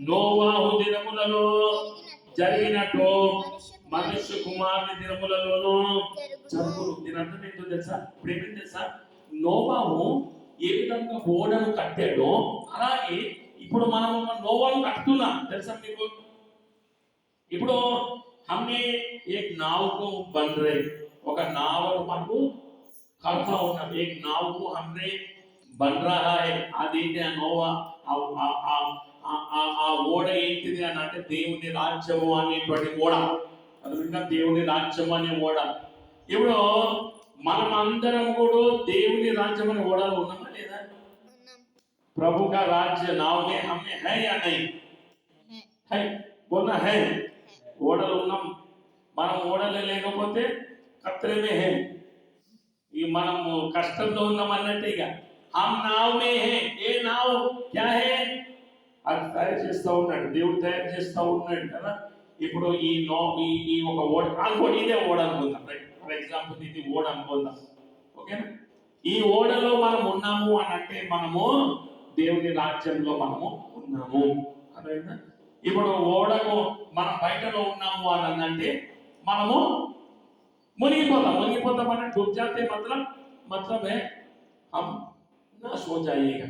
నోవాహు దినములలో జరిగినట్టు మనుష్య కుమారుని దినములలోనూ జరుగును దీని అర్థం ఏంటో తెలుసా ఇప్పుడు ఏమేం తెలుసా నోవాహు ఏ విధంగా ఓడను కట్టాడో అలాగే ఇప్పుడు మనం ఒక నోవాను కట్టుతున్నాం తెలుసా మీకు ఇప్పుడు हमने एक नाव को बन रहे ఒక నావను మనకు కడతా ఉన్నాం एक नाव को हमने बन रहा है అదేంటి ఆ నోవా ఆ ఓడ ఏంటిది అని అంటే దేవుని రాజ్యము అనేటువంటి ఓడ అది ఇంకా దేవుని రాజ్యం అనే ఓడ ఇప్పుడు మనం అందరం కూడా దేవుని రాజ్యం అనే ఓడలో ఉన్నామా లేదా प्रभु का राज्य नाव में हमें है या नहीं है बोलना है ఓడలో ఉన్నాం మనం ఓడలో లేకపోతే ఖతరే మే है ఈ మనం కష్టంలో ఉన్నాం అన్నట్టుగా हम नाव में है ये नाव क्या है అది తయారు చేస్తా ఉన్నాడు దేవుడు తయారు చేస్తా ఉన్నాడు కదా ఇప్పుడు ఈ ఒక ఓడ అనుకోండి ఇదే ఓడ అనుకుందాం రైట్ ఫర్ ఎగ్జాంపుల్ ఇది ఓడ అనుకుందాం ఓకేనా ఈ ఓడలో మనం ఉన్నాము అని అంటే మనము దేవుని రాజ్యంలో మనము ఉన్నాము అర్థమైందా ఇప్పుడు ఓడకు మనం బయటలో ఉన్నాము అని అంటే మనము మునిగిపోతాం అంటే डूब जाते मतलब है हम नाश हो जाएगा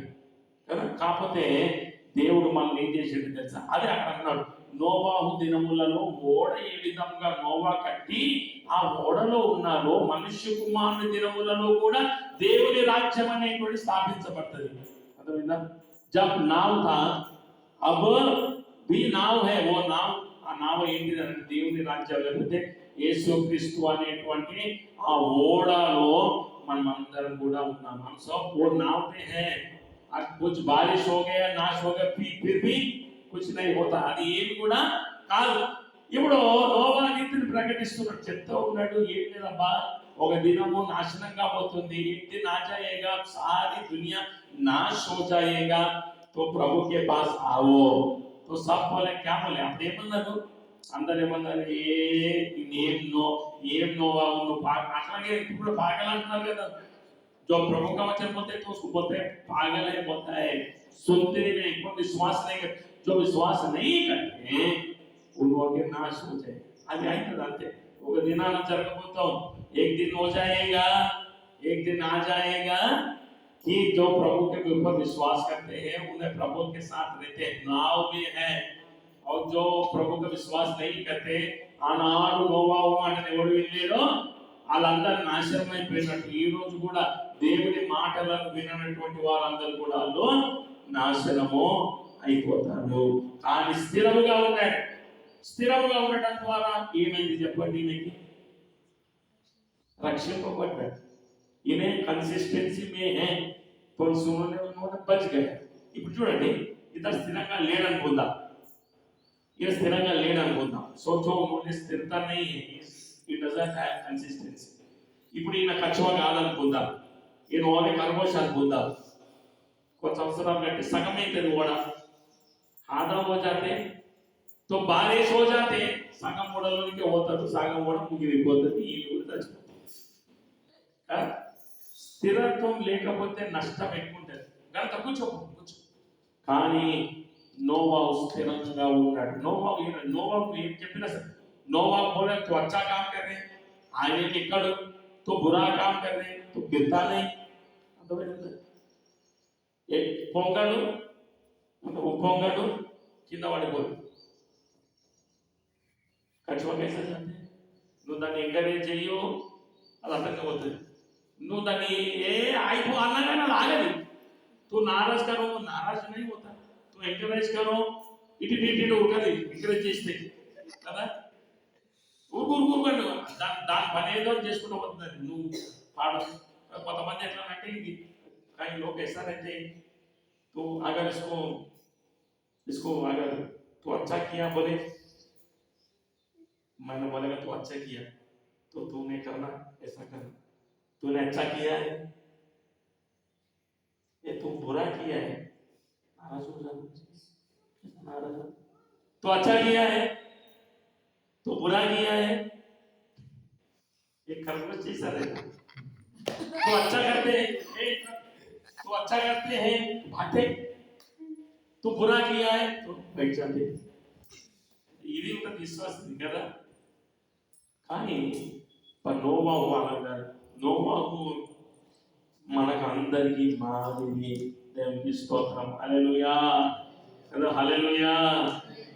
కదా కాకపోతే దేవుడు మనల్ని ఏం చేసేది తెలుసా? అదే అక్కడ అన్నాడు, నోవాహు దినములలో ఓడ ఏ విధంగా నోవా కట్టి ఆ ఓడలో ఉన్నారో మనుష్య కుమారుని దినములలో కూడా దేవుని రాజ్యం అనేటువంటి స్థాపించబడుతుంది. అర్థమైందా? జబ్ నావ్ థా అబ్ भी नाव है, वो नाव ఆ నావ ఏంటిదంటే దేవుని రాజ్యం, లేకపోతే యేసుక్రీస్తు అనేటువంటి ఆ ఓడలో మనం అందరం కూడా ఉన్నాం. हम सब वो नाव पे हैं. आज कुछ बारिश हो गया, नाश हो गया, फिर भी कुछ नहीं होता. అది ఏమి కూడా కాదు. ఇప్పుడు నోవా నీతిని ప్రకటిస్తున్నాడు, చెప్తూ ఉన్నాడు, ఏం లేదబ్బా, ఒక దినము నాశనం కాబోతుంది, एक दिन आ जाएगा, सारी दुनिया नाश हो जाएगा, तो प्रभु के पास आओ. तो सब बोले, क्या बोले? అప్పుడు ఏమన్నారు? అందరు ఏమన్నారు? ఏం నోవా నువ్వు అట్లాగే ఇప్పుడు పాగలు అంటున్నారు కదా. जो प्रभु का वचन बोलते तो उसको बोलते हैं पागल है, बोलता है सुनते नहीं, कोई विश्वास नहीं करते. जो विश्वास नहीं करते उन लोगों के नाश हो जाए. అది అయితది అంతే. ఒక దినాన జరగబోతాం. एक दिन हो जाएगा, एक दिन आ जाएगा कि जो प्रभु के ऊपर विश्वास करते हैं उन्हें प्रभु के साथ रहते हैं, नाव में है. और जो प्रभु का विश्वास नहीं करते, ఆనాడు నోవాహు మాటను ఎవరు వినలేదో వాళ్ళందరూ నాశనం అయిపోయినట్టు ఈ రోజు కూడా దేవుని మాటలను విననటువంటి వారందరూ కూడా వాళ్ళు నాశనము అయిపోతారు. కానీ స్థిరముగా ఉన్నాడు. స్థిరముగా ఉండటం ద్వారా ఏమైంది చెప్పండి? ఈయనకి రక్షింపబడ్డాడు. ఈయన కన్సిస్టెన్సీ మే హే, కొన్ని సుమనే బచ్ గయా. ఇప్పుడు చూడండి, ఇతను స్థిరంగా లేడనుకుందాం, ఈయన స్థిరంగా లేడనుకుందాం. సోచో ఉన్होंने స్థిరత नहीं है, he doesn't have consistency. ఇప్పుడు ఈయన కచ్చువ కాదనుకుందాం, ఈయన ఓనే కర్మోష్ అనుకుందాం. కొంత సంవత్సరాలు బట్టి సగం అవుతుంది కూడా, ఆదా हो जाते तो बारिश हो जाते, సగం ఓడలోనికి పోతాడు, సగం ఓడ ముగిలిపోతుంది, ఈ ఊరు చచ్చిపోతుంది. స్థిరత్వం లేకపోతే నష్టం ఎక్కువ ఉంటుంది కనుక కూర్చో. కానీ నోవాహు స్థిరంగా ఉన్నాడు. నోవాహు ఏం చెప్పినా సరే, नोवा बोले तो अच्छा काम कर रहे, आगे निकल तो बुरा काम कर रहे, तो गिरता नहीं. పొంగడు పొంగడు కింద పడిపోదు. ఖచ్చితంగా कैसे जानते? నువ్వు దాన్ని ఎంకరేజ్ చెయ్యు, అది అర్థంగా పోతుంది. నువ్వు దాన్ని అయిపో అన్నాగా అది ఆగదు. तू नाराज करो, नाराज नहीं होता. तू ఎంకరేజ్ करो, ఇటు ఉంటుంది ఎంకరేజ్ చేస్తే కదా. ఊరుకుండు దాని పని ఏదో చేసుకుంటూ పోతుంది. నువ్వు పాడు. కొంతమంది ఎట్లా అంటే ఇది कई लोग ऐसा रहते हैं, तो अगर इसको अगर तो अच्छा किया बोले, मैंने बोलेगा तो अच्छा किया, तो तूने करना ऐसा करना, तूने अच्छा किया है, ये तू बुरा किया है, नाराज हो जाना, तो अच्छा किया है तो बुरा किया है, ये खरगोश जैसा रहता. तो अच्छा करते हैं तो अच्छा करते हैं भागते, तो बुरा किया है तो बैठ जाते. ఇది ఒక విశ్వాసం కదా. కానీ నోవాహు అనగా, నోవాహు మనకు అందరికీ మాదిరి. దేవునికి స్తోత్రం. హల్లెలూయా కదా, హల్లెలూయా.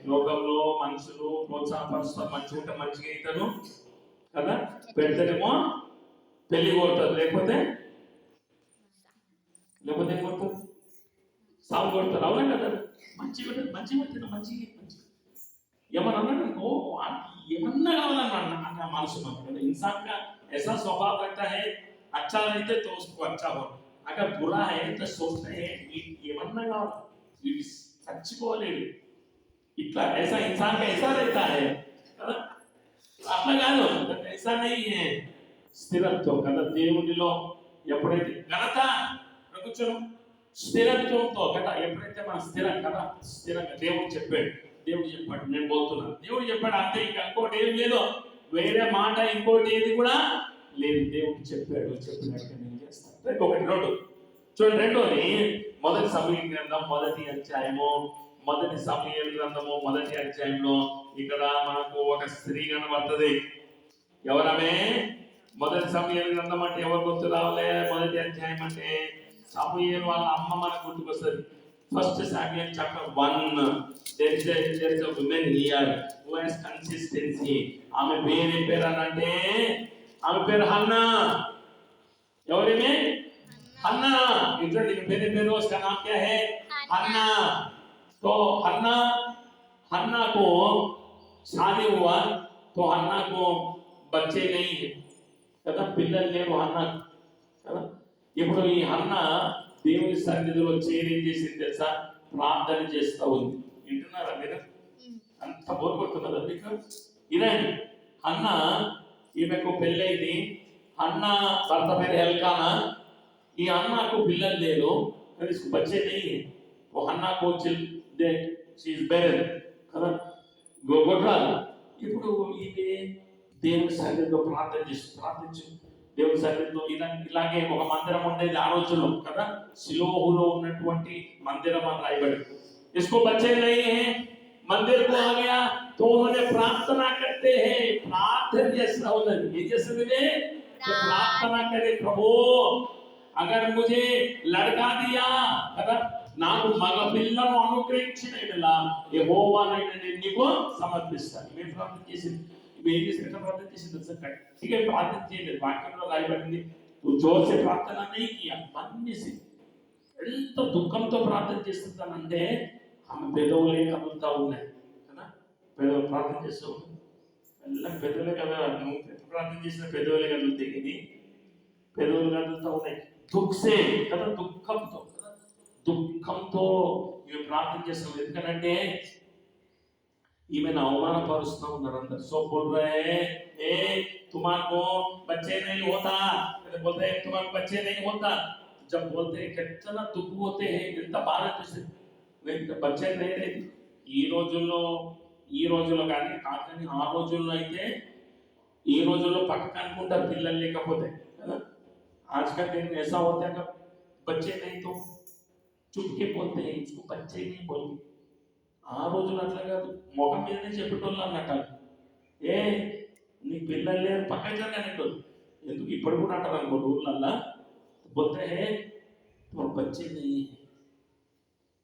లోకంలో మనుషులు ప్రోత్సాహపరుస్తారు, మంచిగా ఉంటే మంచిగా అవుతారు కదా, పెడితేనేమో పెళ్లి కొడతారు, లేకపోతే ఏం కొడతారు? సాగు కొడతారు. అవునా కదా? మంచిగా ఏమన్నా అన్నాడు, ఏమన్నా కావాలన్నా అన్న మనసు కదా. इंसान का ऐसा स्वभाव रहता है, अच्छा रहते तो उसको अच्छा हो, अगर बुरा है तो सोचते हैं ఏమన్నా కావాలి, చచ్చిపోలేడు. ఇట్లా ऐसा इंसान का ऐसा रहता है కదా. అట్లా కాదు, ऐसा नहीं है. స్థిరత్వం కదా దేవునిలో. ఎప్పుడైతే ఘనత కూర్చోను స్థిరత్వంతో కదా, ఎప్పుడైతే మన స్థిరం కదా, స్థిరంగా దేవుడు చెప్పాడు నేను పోతున్నాను, దేవుడు చెప్పాడు అంతే. ఇంకా ఇంకోటి ఏం లేదు, వేరే మాట ఇంకోటి ఏది కూడా లేదు. దేవుడు చెప్పినట్టు నేను చేస్తాను. ఒకటి రెండు చూడండి. రెండోది మొదటి సమూయేలు గ్రంథం మొదటి అధ్యాయంలో ఇక్కడ మనకు ఒక స్త్రీ కనబడుతుంది. ఎవరమే? మొదటి సమూయేలు గ్రంథం అంటే ఎవరు గుర్తు రావాలే? మొదటి అధ్యాయం అంటే సమూయేలు వాళ్ళ అమ్మ మనకు గుర్తుకొస్తుంది. First Samuel chapter 1. There is a woman here who has consistency. ఆమె పేరు అంటే ఆమె పేరు హన్నా. ఎవరిమే? हन्ना. इधर पेरो उसका नाम क्या है? हन्ना. तो हन्ना को शादी हुआ तो हन्ना को बच्चे नहीं है కదా, పిల్లలు లేరు హన్నా కదా. ఇప్పుడు ఈ హన్నా దేవుని సన్నిధిలో చేరి ఏం చేసింది తెలుసా? ప్రార్థన చేస్తూ ఉంది. వింటున్నారా మీరు? అంత బోర్ కొడుతున్నదా మీకు? ఇదండి హన్నా. ఈమెకు పెళ్ళైంది. హన్నా భర్త పేరు ఎల్కానా. ఈ అన్నాకు పిల్లలు లేరు, కానీ इसको बच्चे नहीं है. वो हन्ना को दे शी इज barren కదా, గొడ్రాలు. ఇప్పుడు ఈమె దేవుని సన్నిధిలో ప్రార్థించు దేవుని సన్నిధిలో ఇలాగే ఒక మందిరం ఉండేది ఆ రోజుల్లో కదా, సిలోహులో ఉన్నటువంటి మందిరం అని రాయబడి. इसको बच्चे नहीं है, मंदिर को आ गया तो उन्होंने प्रार्थना करते हैं. प्रार्थना చేస్తా ఉన్నది. ఏం చేస్తుంది? ప్రార్థన करे, प्रभु अगर मुझे लड़का दिया కదా, నాకు మగ పిల్లను అనుగ్రహించిన ఎడల యెహోవానైన నీకు సమర్పిస్తాను. ఇవే ప్రార్థన చేసింది. ఇవి ఏం చేసి ప్రార్థన చేసింది తెలుసా? గట్టిగా ప్రార్థన చేయలేదు. వాక్యంలో రాయబడింది, నువ్వు జోర్సే ప్రార్థన नहीं किया, मन में से. ఎంత దుఃఖంతో ప్రార్థన చేస్తుంటానంటే ఆమె పెదవులే కదులుతా ఉన్నాయి కదా. పెదవులు ప్రార్థన చేస్తూ మెల్లగా పెదవులే కదా, నువ్వు ప్రార్థన చేసిన పెదవులే కదులుతాయి. ఇది పెదవులు కదులుతా ఉన్నాయి. దుఃఖసే కదా, దుఃఖంతో ఇవి ప్రార్థన చేస్తాం. ఎందుకంటే ఈమెను అవమానపరుస్తూ ఉన్నారు అందరు. సో बोल रहे हैं ए तुम्हारे बच्चे नहीं होता, बोलते हैं तुम्हारे बच्चे नहीं होता. जब बोलते हैं कितना दुख होते हैं, ఎంత బాధ అనిపిస్తుంది. బచ్చే नहीं. ఈ రోజుల్లో కానీ ఆ రోజుల్లో అయితే ఈ రోజుల్లో పక్కన అనుకుంటారు పిల్లలు లేకపోతే కదా. आजकल दिन ऐसा होता है कि बच्चे नहीं तो चुप के बोलते हैं, इसको बच्चे नहीं बोलते. ఆ రోజులు అట్లా కాదు, ముఖం మీదనే చెప్పేటోళ్ళు అన్నట్టు. ఏ నీ పిల్లలు లేరు పక్కన జరగనేటోళ్ళు. ఎందుకు ఇప్పుడు కూడా అంటారు అనుకోండి ఊళ్ళల్లో, పోతే బచ్చే नहीं.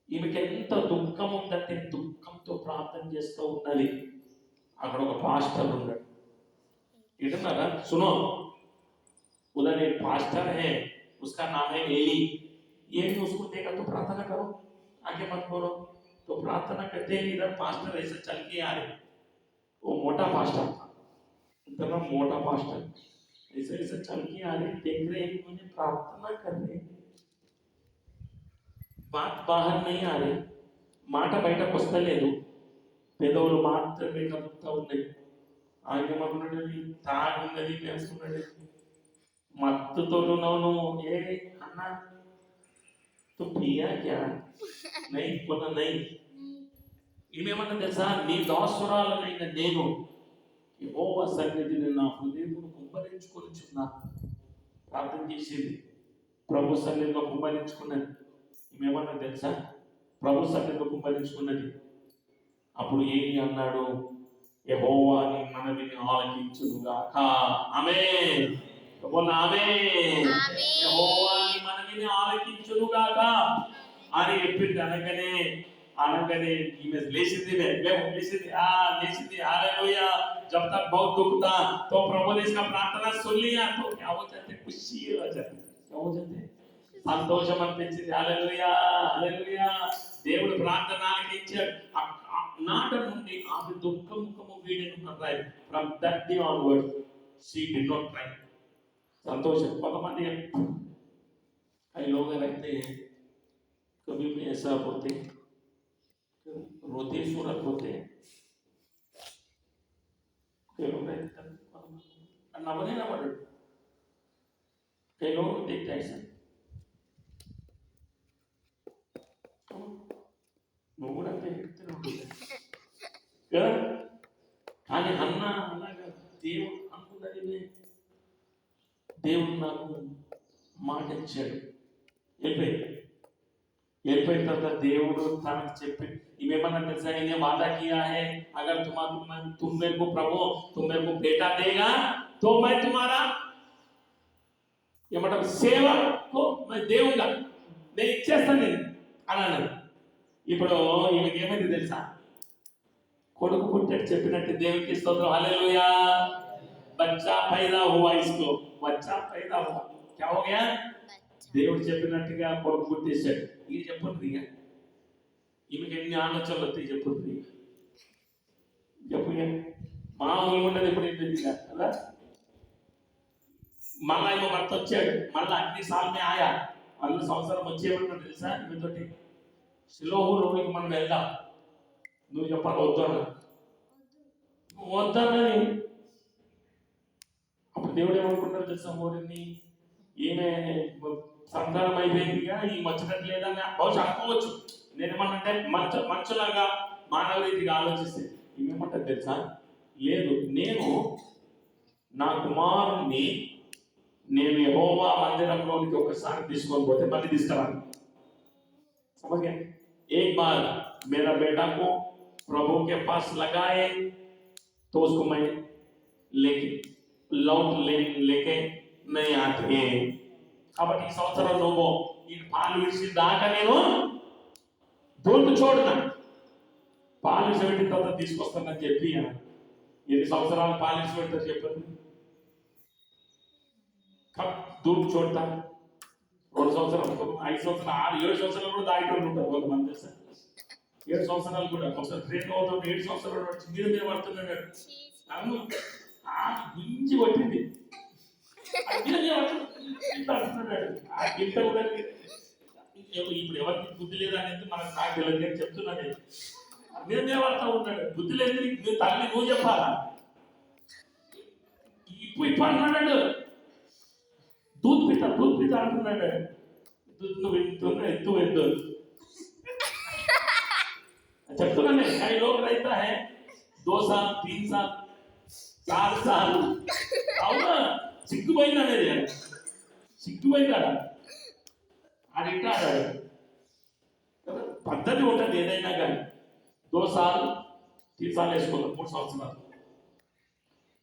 ఈమెకి ఎంత దుఃఖం ఉందంటే దుఃఖంతో ప్రార్థన చేస్తూ ఉన్నది. అక్కడ ఒక పాస్టర్ ఉన్నాడు. వింటున్నారా? సునో, उधर एक पास्टर है, उसका नाम है एली. ये भी उसको देखा तो प्रार्थना करो, आगे मत बोलो. तो प्रार्थना करते हैं, इधर पास्टर ऐसे चल के आ रहे. वो मोटा पास्टर था, इतना मोटा पास्टर ऐसे ऐसे चल के आ रहे. देख रहे हैं मुझे प्रार्थना कर रहे, बात बाहर नहीं आ रही, మాట బయటకు వస్తలేదు, పెదవులు మాత్రమే కదులుతూ ఉన్నాయి. ఆయన ఏమనుకున్నాడు? తాగున్నది నేర్చుకున్నాడు. మత్తుతో ఉన్నావు. ఏ అన్నా तू पिया क्या? नहीं बोला नहीं. ఈమెమన్నా తెలుసా? నీ దాసురాలనైన నేను యెహోవా సన్నిధిని నా హృదయమును కుమ్మరించుకొనిచున్నా. ప్రార్థన చేసేది, ప్రభు సన్నిధిలో కుమ్మరించుకున్నది. ఈమెమన్నా తెలుసా? ప్రభు సన్నిధిలో కుమ్మరించుకున్నది. అప్పుడు ఏమి అన్నాడు? యెహోవా నీ మనవిని ఆలకించునుగాక. ఆమేన్. बोला आमेन. యెహోవా నీ మనవిని ఆలకించునుగాక అని చెప్పింది. అనగానే ఈమె లేచింది. లేచింది. हालेलुया. जब तक बहुत दुख था तो प्रभु ने इसका प्रार्थना सुन लिया तो क्या हो जाते? खुशी हो जाती. क्या हो जाते? సంతోషం అనిపించింది. హల్లెలూయా. దేవుడు ప్రార్థన ఆలకించాడు. నాట నుండి ఆమె దుఃఖముఖము వీడెను అన్నాడు. From that day onward she did not cry. संतोष. కొంతమంది कई लोग रहते हैं कभी भी ऐसा होते रोते सूरत होते हैं. कई लोग रहते ना बने ना बने. कई लोग देखते ऐसा నువ్వు కూడా కదా. కానీ అన్న అలాగా దేవుడు అనుకున్నది. దేవుడు నాకు మాట ఇచ్చాడు. వెళ్ళిపోయిన తర్వాత దేవుడు తనకు చెప్పి ఇవేమన్నా తెలుసా? ఇనే వాదా కియా హై, అగర్ तुम मेरे को प्रभु तुम मेरे को बेटा देगा तो मैं तुम्हारा ఏమంటారు సేవ को मैं देऊंगा. నేను ఇచ్చేస్తాను అని అన్నాడు. ఇప్పుడు ఈమెకి ఏమైంది తెలుసా? కొడుకు పుట్టాడు చెప్పినట్టు దేవునికి స్తోత్రం, హల్లెలూయా. बच्चा पैदा हुआ, इसको बच्चा पैदा हुआ, क्या हो गया? దేవుడు చెప్పినట్టుగా కొడుకు పుట్టేశాడు. ఇది చెప్పండి ఇక ఈమెకి ఎన్ని ఆలోచనలు వస్తాయి చెప్పండి చెప్పు. మామూలుగా ఉండదు ఇప్పుడు ఏంటి కదా. మళ్ళా ఇంకో భర్త వచ్చాడు, మళ్ళీ అన్ని సార్లు ఆయా మళ్ళీ సంవత్సరం వచ్చేయమంటాడు తెలుసా ఈమెతోటి. శిలోహు లోనికి మనం వెళ్దాం, నువ్వు చెప్పాలి వద్దన్నా వద్దన్నని. అప్పుడు దేవుడు ఏమనుకుంటారు తెలుసా, మోరిని ఈమె సంతానం అయిపోయిందిగా ఈ వచ్చేటట్టు లేదని బహుశా అనుకోవచ్చు. నేనేమన్నంటే మంచులాగా మానవ రీతిగా ఆలోచిస్తే ఈమెమంటారు తెలుసా, లేదు నేను నా కుమారుణ్ణి నేను యెహోవా మందిరంలోనికి ఒకసారి తీసుకొని పోతే మళ్ళీ తీసుకురాను. समझ गए? एक बार मेरा बेटा को प्रभु के पास लगाए तो उसको मैं लेके नहीं आते. కాబట్టి ఈ సంవత్సరం నువ్వు ఈ పాలు విడిచి దాకా నేను దూరం చూడనా, పాలు విడిచిపెట్టిన తర్వాత తీసుకొస్తానని చెప్పి ఎన్ని సంవత్సరాలు పాలు విడిచిపెడతారు చెప్పండి. దూరం చూడతా 2 సంవత్సరాలు, 5 సంవత్సరాలు, 6, 7 సంవత్సరాలు కూడా దాగిటోళ్ళు ఉంటారు కొంతమంది తెలుసా. 7 సంవత్సరాలు కూడా ఒకసారి ట్రైన్ అవుతుంది, 7 సంవత్సరాలు మీద మీద పడుతున్నాడు. అవును, గుంజి పట్టింది అంటున్నాడు. ఆ గింట కూడా ఇప్పుడు ఎవరికి బుద్ధి లేదా అనేది మనకు నాకు తెలియదు, నేను చెప్తున్నాను. నేనే పడతా ఉన్నాడు, బుద్ధి లేదు నువ్వు తల్లి నువ్వు చెప్పాలా. ఇప్పుడు అంటున్నాడు दूध पीता అంటున్నాడు. दूध నువ్వు ఎత్తు చెప్తున్నానే. कई लोग रहता है 2 साल 3 साल 4 साल. అవునా, సిగ్గుపోయింది అనేది సిగ్గుపోయిందాడా అడిగినాడు. పద్ధతి ఉంటుంది ఏదైనా కానీ. 2 साल 3 साल వేసుకున్నాం, 3 సంవత్సరాలు.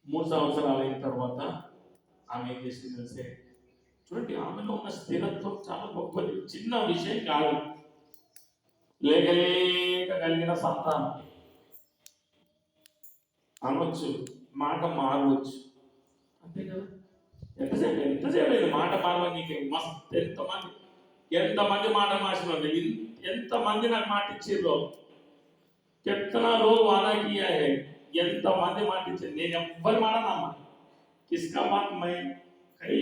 3 సంవత్సరాలు అయిన తర్వాత ఆమె ఏం చేసింది తెలిసే, చూడండి ఆమెలో ఉన్న స్థిరత్వం చాలా గొప్పది, చిన్న విషయం కాదు. లేక కలిగిన సంతానం అనవచ్చు, మాట మారవచ్చు, అంతే కదా. ఎంతసేపు అయింది మాట మారవని? మస్తు ఎంతమంది మాట మార్చిన, ఎంతమంది నాకు మాట ఇచ్చిర్రో, कितना लोग वादा किया है, ఎంతమంది మాట ఇచ్చారు. నేను ఎవ్వరి మాట నమ్మా. किसका बात मैं, कई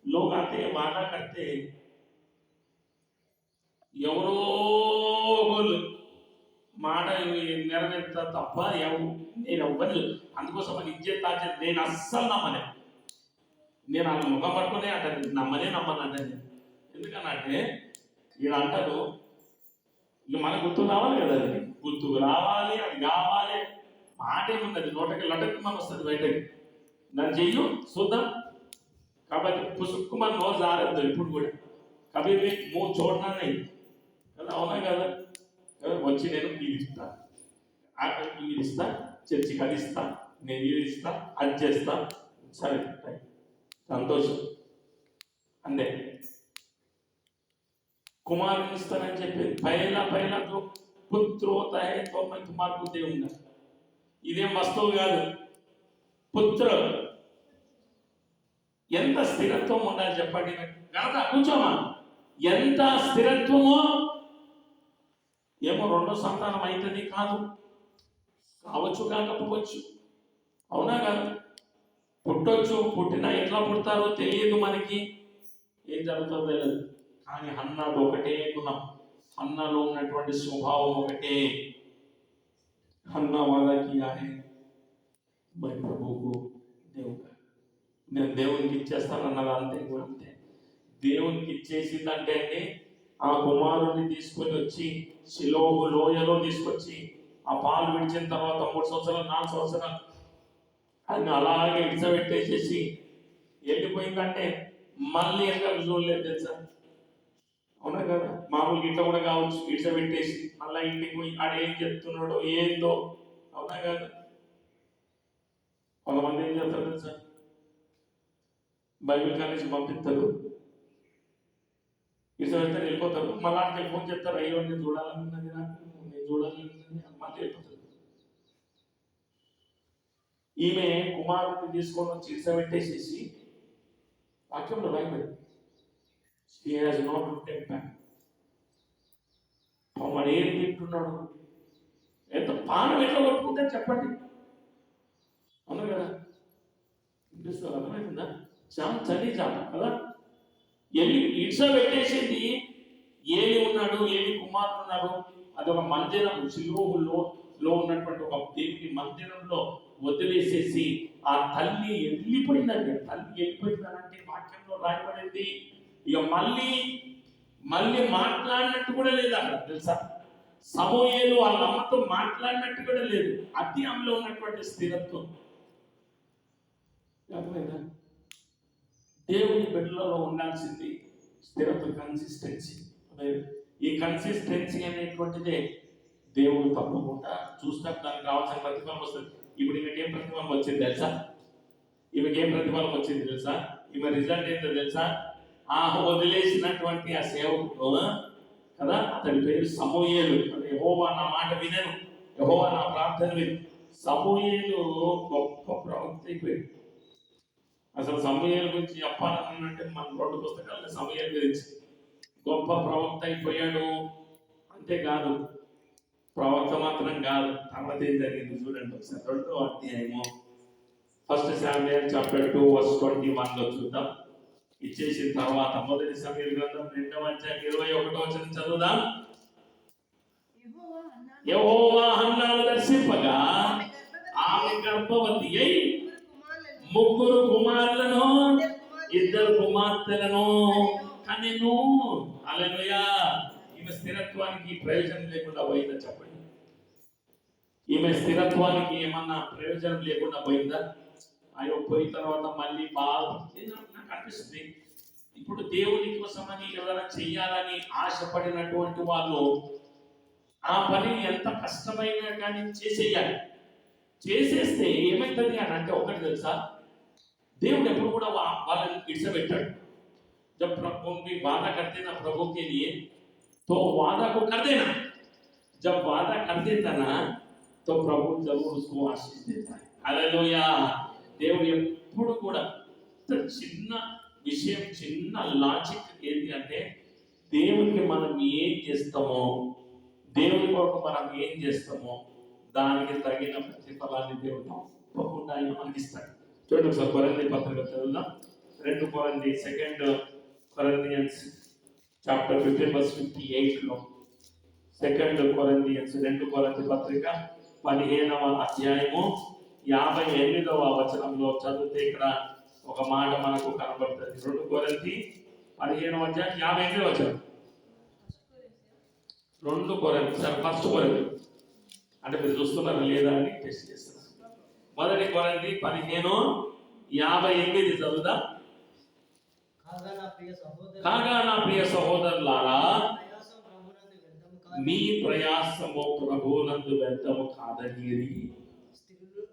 लोग आते हैं वादा करते हैं, ఎవరో వాళ్ళు మాట నెరవేర్తా తప్ప నేను ఎవ్వరు. అందుకోసం అని ఇజ్జత్ నేను అస్సలు నమ్మనే. నేను ఆ ముఖం పట్టుకునే అంటాను, నమ్మను అంటాను. ఎందుకనంటే వీళ్ళు అంటారు ఇక మనకు గుర్తు రావాలి కదా, అది గుర్తుకు రావాలి, అది కావాలి. మాట ఏమున్నది, నోటకి లటక్కుమని వస్తుంది బయటకి. నన్ను చెయ్యు చూద్దాం. కాబట్టి పుసుక్కుమని నోరు జారద్దు ఇప్పుడు కూడా. కవి మూడు చూడనాన్ని కదా, అవునా కదా. వచ్చి నేను ఇది ఇస్తా, చర్చికి అది ఇస్తా, నేను ఇది ఇస్తా, అది చేస్తా, సరే సంతోషం అంతే. కుమారుని ఇస్తానని చెప్పి పైన పుత్ర హోతాయే తో మై కుమార్కు దేవుంగా. ఇదేం వస్తువు కాదు, పుత్ర. ఎంత స్థిరత్వం ఉండాలి చెప్పండి. ఘనత కూర్చోమా, ఎంత స్థిరత్వమో. ఏమో 2వ సంతానం అవుతుంది కాదు, కావచ్చు కాకపోవచ్చు, అవునా కాదు. పుట్టొచ్చు, పుట్టినా ఎట్లా పుడతారో తెలియదు మనకి, ఏం జరుగుతుందో తెలియదు. కానీ హన్నాది ఒకటే గుణం, హన్నాలో ఉన్నటువంటి స్వభావం ఒకటే. హన్నా వాదా కియా హై మై ప్రభుకు దేవుగా, నేను దేవునికి ఇచ్చేస్తానన్నది అంతే కూడా. అంతే దేవునికి ఇచ్చేసిందంటే అండి, ఆ కుమారుడిని తీసుకొని వచ్చి షిలోహు లోయలో తీసుకొచ్చి ఆ పాలు విడిచిన తర్వాత 3 సంవత్సరాలు 4 సంవత్సరాలు ఆయన అలాగే ఇడిచబెట్టేసేసి వెళ్ళిపోయిందంటే మళ్ళీ ఎక్కడ చూడలేదు తెలుసా. అవునా కదా. మామూలుగా ఇట్లా కూడా కావచ్చు, ఇడిచబెట్టేసి మళ్ళీ ఇంటికి పోయి ఆడేం చెప్తున్నాడో ఏందో, అవునా కదా. కొంతమంది ఏం చెప్తారు తెలుసా, బైబిల్ కాలేజీకి పంపిస్తారు, ఇట్లా వెళ్తే వెళ్ళిపోతారు. మళ్ళీ ఆడికి ఫోన్ చెప్తారు, అయ్యో నేను చూడాలనున్నది, నేను చూడాలనున్నది, మళ్ళీ వెళ్ళిపోతారు. ఈమె కుమారుడిని తీసుకొని వచ్చి ఇసబెట్టేసేసి వాక్యంలో రాయబడి she has not looked back. వాడు ఏం తింటున్నాడు, ఎంత పానం ఎట్లా కొట్టుకుంటే చెప్పండి, అవును కదా? అర్థమవుతుందా? చాలా చలి చాలు కదా. ఎల్లి ఇట్సా పెట్టేసింది. ఏలి ఉన్నాడు, ఏలి కుమారుడు ఉన్నాడు. అది ఒక మందిరం, శిలోహులో ఉన్నటువంటి ఒక దేవుని మందిరంలో వదిలేసేసి ఆ తల్లి వెళ్ళిపోయిందండి. తల్లి వెళ్ళిపోయిందనంటే వాక్యంలో రాయబడింది. ఇక మళ్ళీ మాట్లాడినట్టు కూడా లేదు అక్కడ, తెలుసా? సమూయేలు వాళ్ళ అమ్మతో మాట్లాడినట్టు కూడా లేదు. అది ఆమెలో ఉన్నటువంటి స్థిరత్వం. అర్థమైందా? దేవుని బిడ్డలలో ఉండాల్సింది స్థిరత్వం, కన్సిస్టెన్సీ. ఈ కన్సిస్టెన్సీ అనేటువంటిదే దేవుడు తప్పకుండా చూస్తాం, దానికి కావాల్సిన ప్రతిఫలం వస్తుంది. ఇప్పుడు ఈమెకి ఏం ప్రతిఫలం వచ్చింది తెలుసా? ఈమె రిజల్ట్ ఏంటో తెలుసా? ఆ వదిలేసినటువంటి ఆ సేవకుడు కదా, అతని పేరు సమూయేలు. యెహోవా నా మాట వినను, యెహోవా నా ప్రార్థన విను. సమూయేలు గొప్ప ప్రవక్త అయిపోయాడు. అసలు సమూయేలు గురించి చెప్పాలనంటే మన 2 పుస్తకాలు సమూయేలు గురించి. గొప్ప ప్రవక్త అయిపోయాడు. అంతేకాదు, ప్రవక్త మాత్రం కాదు, తర్వాత ఏం జరిగింది చూడండి ఒకసారి. 2వ అధ్యాయము 1 శామ్యూయల్ చాప్టర్ 2 వర్స్ 21లో చూద్దాం. ఇచ్చేసిన తర్వాత 1 సమూయేలు గ్రంథం 2వ అధ్యాయం 21వ వచనం చదువుదాం. యెహోవా హన్నాను దర్శింపగా ఆమె గర్భవతి అయి 3 కుమారులను 2 కుమార్తెలను కనెను. హల్లెలూయా. ఈమె స్థిరత్వానికి ప్రయోజనం లేకుండా పోయిందా చెప్పండి? ఈమె స్థిరత్వానికి ఏమన్నా ప్రయోజనం లేకుండా పోయిందా? అయ్యో, పోయిన తర్వాత మళ్ళీ బాగా నాకు అనిపిస్తుంది, ఇప్పుడు దేవుని కోసమని ఎవరైనా చెయ్యాలని ఆశపడినటువంటి వాళ్ళు ఆ పని ఎంత కష్టమైనా కానీ చేసేయాలి. చేసేస్తే ఏమైతుంది అని అంటే ఒకటి తెలుసా, దేవుడు ఎప్పుడు కూడా వాళ్ళని ఇడిసబెట్టాడు. जब प्रभु की वादा करते ना प्रभु के लिए, तो वादा को कर देना. जब वादा कर देता ना, तो प्रभु जरूर उसको आशीष देता है. हालेलुया. దేవుడు ఎప్పుడు కూడా చిన్న విషయం, చిన్న లాజిక్ ఏంటి అంటే, దేవునికి మనం ఏం చేస్తామో, దేవుని కొరకు మనం ఏం చేస్తామో దానికి తగిన ప్రతిఫలాన్ని దేవుడు తప్పకుండా ఆయన మనకి ఇస్తాడు. చూడండి ఒకసారి కొరింథీ పత్రిక చదువుదాం. 2 కొరింథీ 2 Corinthians chapter 15 verse 58లో 2 Corinthians 2 కొరింథీ పత్రిక 15వ అధ్యాయము 58వ వచనంలో చదివితే ఇక్కడ ఒక మాట మనకు కనబడుతుంది. 2 కొరింథీ 15వ అధ్యాయం 58వ వచనం. 2 కొరింథీ సార్ 1 కొరింథీ అంటే మీరు చూస్తున్నారా లేదా అని టెస్ట్ చేస్తున్నారు. 1 కొరింథీ 15:58 చదువుదాం. కాగా నా ప్రియ సహోదరులారా, మీ ప్రయాసము ప్రభువునందు వ్యర్థము కాదనిరి.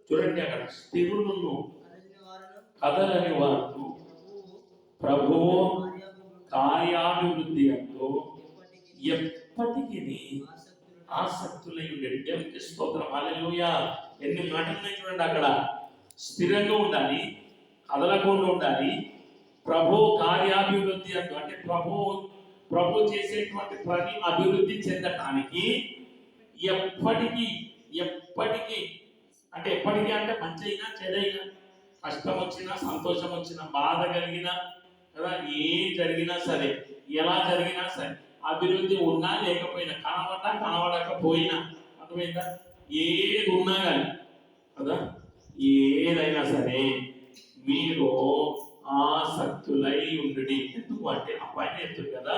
చూడండి అక్కడ, స్థిరులను కదలని వారు ప్రభువు కార్యాభివృద్ధి అంటూ ఎప్పటికీ ఆసక్తులై ఉండేది. దేవునికి స్తోత్రం. హల్లెలూయా. ఎన్ని మాటలు ఉన్నాయి చూడండి అక్కడ. స్థిరంగా ఉండాలి, కదలకుండా ఉండాలి, ప్రభు కార్యాభివృద్ధి అంటూ, అంటే ప్రభు చేసేటువంటి పని అభివృద్ధి చెందటానికి ఎప్పటికీ అంటే ఎప్పటికీ అంటే మంచి అయినా చెడైనా, కష్టం వచ్చినా సంతోషం వచ్చినా, బాధ కలిగినా కదా, ఏం జరిగినా సరే, ఎలా జరిగినా సరే, అభివృద్ధి ఉన్నా లేకపోయినా, కనబడకపోయినా, అర్థమైందా? ఏది ఉన్నా కానీ కదా, ఏదైనా సరే మీరు ఆసక్తులై ఉండి. ఎందుకు అంటే ఆ పైన ఎత్తు కదా,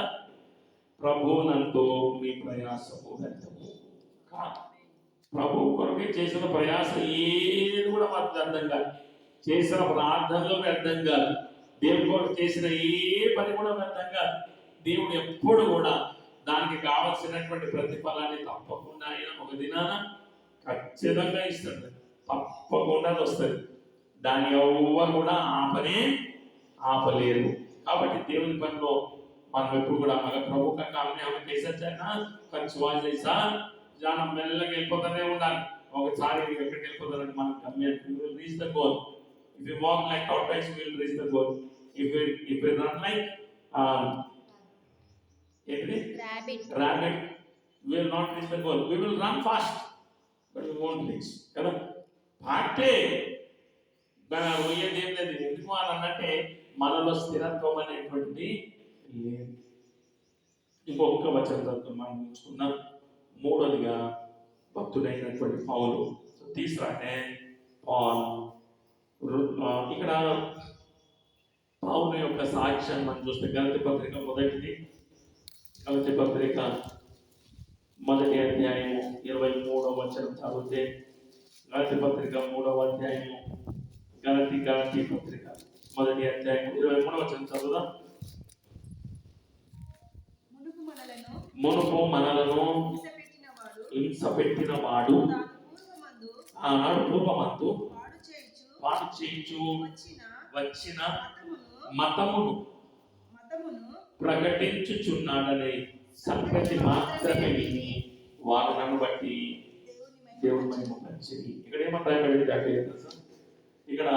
ప్రభువునందు మీ ప్రయాసము వ్యర్థము కాదు. ప్రభు కొరకే చేసిన ప్రయాస ఏది కూడా మాకు అర్థం కాదు, చేసిన ప్రార్థనలో వ్యర్థం కాదు, దేవుడి కొరకు చేసిన ఏ పని కూడా వ్యర్థం కాదు. దేవుడు ఎప్పుడు కూడా దానికి కావలసినటువంటి ప్రతిఫలాన్ని తప్పకుండా ఆయన ఒక దినాన ఖచ్చితంగా ఇస్తాడు. తప్పకుండా వస్తుంది. దాని ఎవ్వరు కూడా ఆపలేరు. కాబట్టి దేవుని పనిలో మనం ఎప్పుడు కూడా మన ప్రభు का काम में हमें कैसा चलना कंचुआ जैसा जाना మెల్లగా వెళ్ళిపోతూనే ఉండాలి ఒకసారి ఎక్కడికి వెళ్ళిపోతారంటే మనం గమ్యం we will reach the goal if you walk like tortoise we will reach the goal if we run like rabbit we will not reach the goal we will run fast but we won't reach కదా పాటే పోయేది ఏం లేదు ఎందుకు అని అన్నట్టే మనలో స్థిరత్వం అనేటువంటిది లేదు ఇంకొక వచనం మనం ఉంచుకున్నాం మూడోదిగా భక్తుడైనటువంటి పౌలు తీసరానే పాల్ ఇక్కడ పౌలు యొక్క సాక్ష్యాన్ని మనం చూస్తే గలతీ పత్రిక మొదటిది గలతీ పత్రిక మొదటి అధ్యాయము 23వ వచనం చదివితే గలతీ పత్రిక 3వ అధ్యాయము గలతీ పత్రిక మొదటి అధ్యాయం 23వ వచనం చదువుదాం మునుపు మనలను హింసపెట్టిన వాడు ఆనాడు పూర్వమందు వాడు చేయించు వచ్చిన మతమును ప్రకటించుచున్నాడనే సంగతి మాత్రమే విని వారులను బట్టి దేవుని మహిమ మంచిది ఇక్కడ ఏమంటారు ఇక్కడ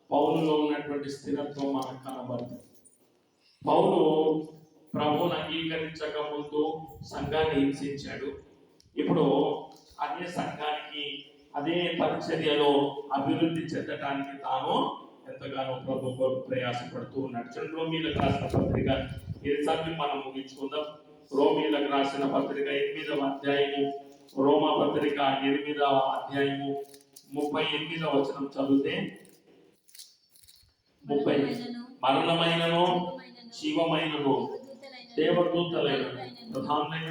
పౌలులో ఉన్నటువంటి స్థిరత్వం మనకు కనబడుతుంది పౌలు ప్రభువును అంగీకరించక ముందు సంఘాన్ని హింసించాడు ఇప్పుడు అదే సంఘానికి అదే పరిచర్యలో అభివృద్ధి చెందడానికి తాను ఎంతగానో ప్రభు ప్రయాసపడుతూ ఉన్నాడు రోమీలకు రాసిన పత్రిక ఇది చదివి మనం ముగించుకుందాం రోమీలకు రాసిన పత్రిక 8వ అధ్యాయము రోమా పత్రిక 8వ అధ్యాయము 38వ వచనం చదివితే 30 మరణమైనను జీవమైనను దేవదూతలైన ప్రధానమైన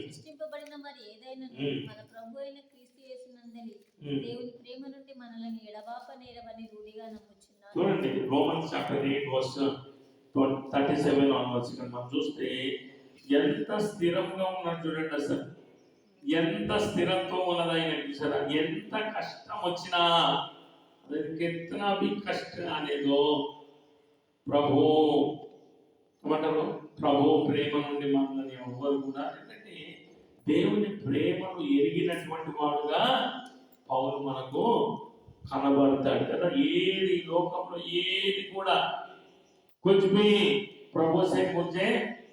సృష్టింపబడిన మరి ఏదైనా మన ప్రభు అయిన క్రీస్తు యేసునందలి దేవుని ప్రేమ నుండి మనల్ని ఎడబాప నేరవని రూఢిగా నమ్ముచున్నాను. చూడండి రోమన్స్ చాప్టర్ 8 వర్స్ 37 ఆన్వర్డ్స్ ఇక్కడ మనం చూస్తే ఎంత స్థిరంగా ఉన్నాడు చూడండి అసలు ఎంత స్థిరత్వం ఉన్నదైన చూసారా ఎంత కష్టం వచ్చినా कितना भी कष्ट आने दो ప్రభు ఏమంటారు ప్రభు ప్రేమ నుండి మనల్ని ఎవ్వరు కూడా ఎందుకంటే దేవుని ప్రేమను ఎరిగినటువంటి వాడుగా పౌలు మనకు కనబడతాడు కదా ఏది లోకంలో ఏది కూడా कुछ भी प्रभु से मुझे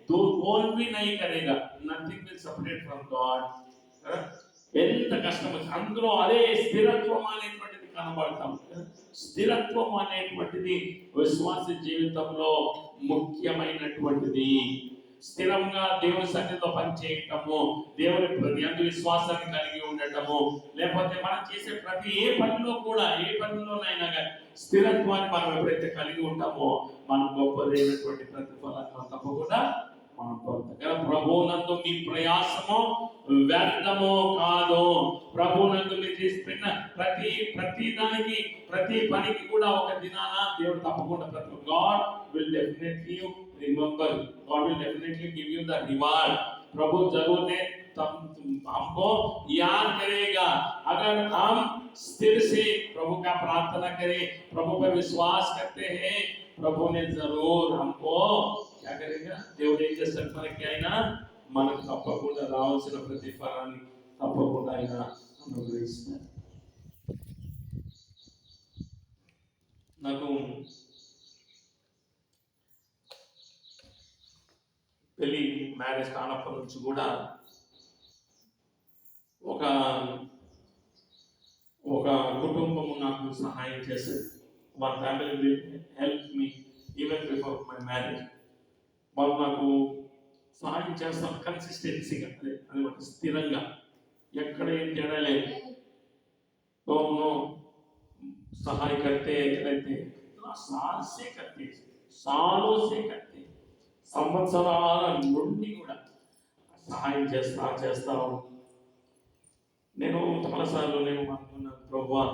दूर कौन भी नहीं करेगा nothing will separate from God ఎంత కష్టం అందులో అదే స్థిరత్వం అనేటువంటిది కనబడతాం స్థిరత్వం అనేటువంటిది విశ్వాస జీవితంలో ముఖ్యమైనటువంటిది స్థిరంగా దేవుని సన్నిధిలో పనిచేయటము దేవుని ప్రతి అందు విశ్వాసాన్ని కలిగి ఉండటము లేకపోతే మనం చేసే ప్రతి ఏ పనిలోనైనా కానీ స్థిరత్వాన్ని మనం ఎప్పుడైతే కలిగి ఉంటామో మనం గొప్పదైనటువంటి ప్రతిఫలాన్ని తప్పకుండా మనం పొందగల ప్రభువునందు మీ ప్రయాసము వ్యర్థము కాదు ప్రభువునందు మీరు చేస్తున్న ప్రతి దానికి ప్రతి పనికి కూడా ఒక దినాన దేవుడు తప్పకుండా ప్రతి God will definitely remember God will definitely give you the reward प्रभु जरूर ने हमको याद करेगा अगर हम स्थिर से प्रभु का प्रार्थना करें प्रभु पर विश्वास करते हैं प्रभु ने जरूर हमको क्या करेगा దేవుడు ఏం చేస్తాడు మనకి ఆయన మనకు తప్పకుండా రావాల్సిన ప్రతిఫలాన్ని తప్పకుండా ఆయన అనుగ్రహిస్తాడు నాకు పెళ్లి మ్యారేజ్ కానప్పటి నుంచి కూడా ఒక కుటుంబం నాకు సహాయం చేసేది మా family will help me even before my marriage వాళ్ళు నాకు సహాయం చేస్తాం కన్సిస్టెన్సీగా అది స్థిరంగా ఎక్కడ ఏం తేడా లేదు दोनों सहाय करते रहते सालों से करते సంవత్సరాల నుండి కూడా సహాయం చేస్తాను నేను చాలాసార్లు నేను అనుకున్నాను ప్రభువా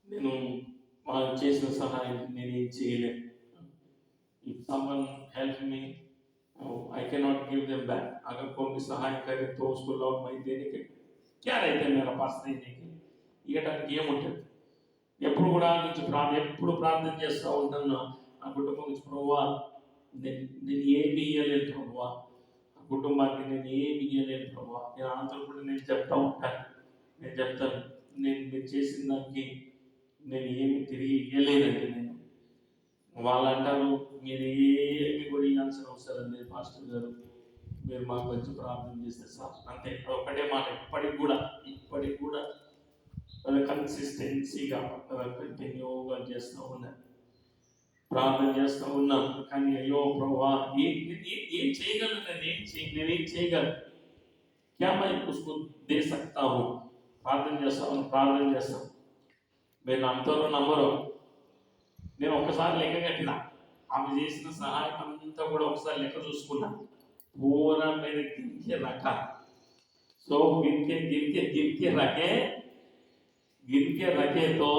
నేను వాళ్ళు చేసిన సహాయం నేను ఏం చేయలేను if someone help me I cannot give them back अगर कोई भी सहाय करे तो उसको लौट मैं देने के क्या रहते हैं मेरा पास देने के ఇవ్వడానికి ఏముంటుంది. ఎప్పుడు కూడా ఎప్పుడు ప్రార్థన చేస్తూ ఉంటాను నా కుటుంబం గురించి, ప్రభువా నేను ఏమి ఇవ్వలేను ప్రభువా, ఆ కుటుంబానికి నేను ఏమి ఇవ్వలేను ప్రభువా. నేను అందరూ కూడా నేను చెప్తా ఉంటాను, నేను చెప్తాను, మీరు చేసిన దానికి నేను ఏమి తిరిగి ఇవ్వలేనండి. నేను వాళ్ళు అంటారు మీరు ఏమి కూడా ఇవ్వాల్సిన అవసరం లేదు పాస్టర్ గారు, మీరు మాకు వచ్చి ప్రార్థన చేస్తే సార్ అంతే. ఒకటే మాట ఇప్పటికి కూడా కన్సిస్టెన్సీగా కంటిన్యూగా చేస్తూ ఉన్నాను, ప్రార్థన చేస్తూ ఉన్నాం. కానీ అయ్యో ప్రభువా ఏం చేయగలను, నేనేం చేయగలను, క్యా మై ఉస్కో దే సక్తా హూ. ప్రార్థన చేస్తాం. మీరు నమ్ముతారో నమ్మరో, నేను ఒక్కసారి లెక్క కట్టిన, ఆమె చేసిన సహాయం అంతా కూడా ఒకసారి లెక్క చూసుకున్నా. పూరా మీద గిరికే రక, సో గిరికే రకేతో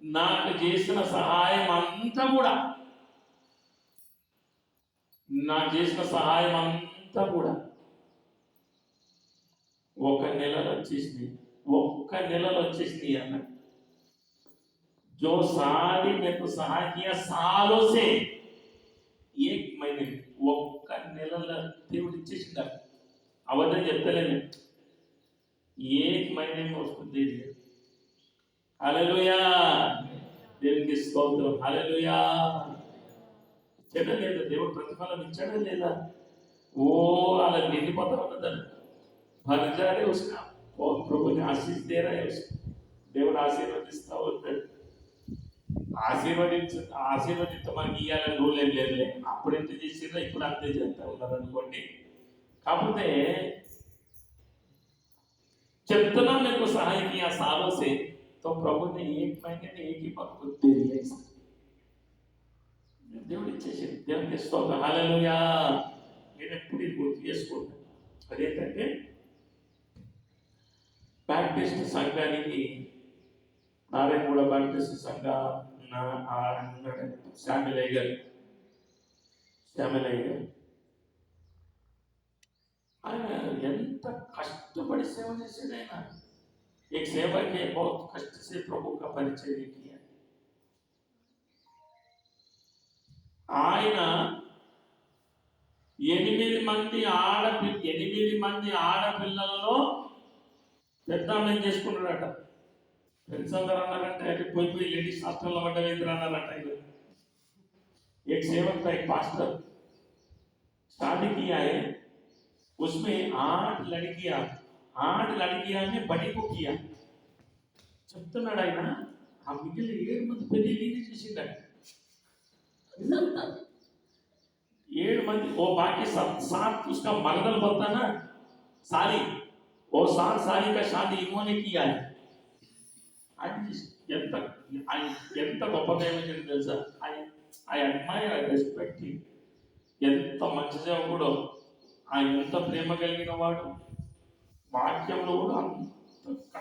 నాకు చేసిన సహాయం అంతా కూడా ఒక నెలలో వచ్చేసినాయి అన్న. जो सारी मेरे को सहाय किया सालों से, एक महीने ఒక్క నెలలో దేవుడు ఇచ్చేసిందా? అబద్ధం చెప్తలేను, एक महीने में उसको दे दिया. हालेलुया, దేవునికి స్తోత్రం. हालेलुया. చెడలేదు, దేవుడు ప్రతిఫలం ఇచ్చాడా లేదా? ఓ అలా నిండిపోతా ఉన్నదని भर जा रहे उसका, और प्रभु ने आशीष दे रहे हैं उसको. దేవుడు ఆశీర్వదిస్తా ఉంటాడు. ఆశీర్వదించ మనకి ఇవ్వాలని రూల్ ఏం లేదులే. అప్పుడు ఎంత చేసినా ఇప్పుడు అంతే చేస్తా ఉన్నారు అనుకోండి. కాకపోతే చెప్తున్నా మీకు సహాయం కియా సాలోं से, तो प्रभु ने एक महीने में एक ही बात को दे दिया. దేవుడు ఇచ్చేసాడు. దేవునికి స్తోత్రం. హల్లెలూయా. నేను ఎప్పుడు ఇది గుర్తు చేసుకుంటాను, అదేంటంటే బ్యాప్టిస్ట్ సంఘానికి, నారాయణగూడ బ్యాప్టిస్ట్ సంఘ శ్యామిలయ్య గారు ఆయన ఎంత కష్టపడి సేవ చేశాడు. ఆయన एक सेवा के बहुत कष्ट से प्रभु का परिचय किया. ఆయన 8 మంది ఆడపిల్లలలో పెద్ద అమ్మాయి చేసుకున్నాడట. ఫ్రెండ్స్ అందరూ అన్నారంటే అది పోయి లేడీస్ హాస్టల్లో పడ్డవేంద్ర అన్నారట. एक सेवक था, एक पास्टर, शादी किया है, उसमें 8 लड़कियां ने बड़ी को किया. చెప్తున్నాడు ఆయన, ఆ మిగిలిన 7 మంది పెళ్లి చేసిండు. 7 मंदी, वो बाकी 7 उसका मर्दल बोलता ना साली, वो 7 साली का शादी इन्होंने किया है. ఎంత గొప్పగా ఏమైంది తెలుసా? I admire, I respect him. ఎంత మంచి సేవకుడో, ఆయన ఎంత ప్రేమ కలిగిన వాడు. వాక్యంలో కూడా అంత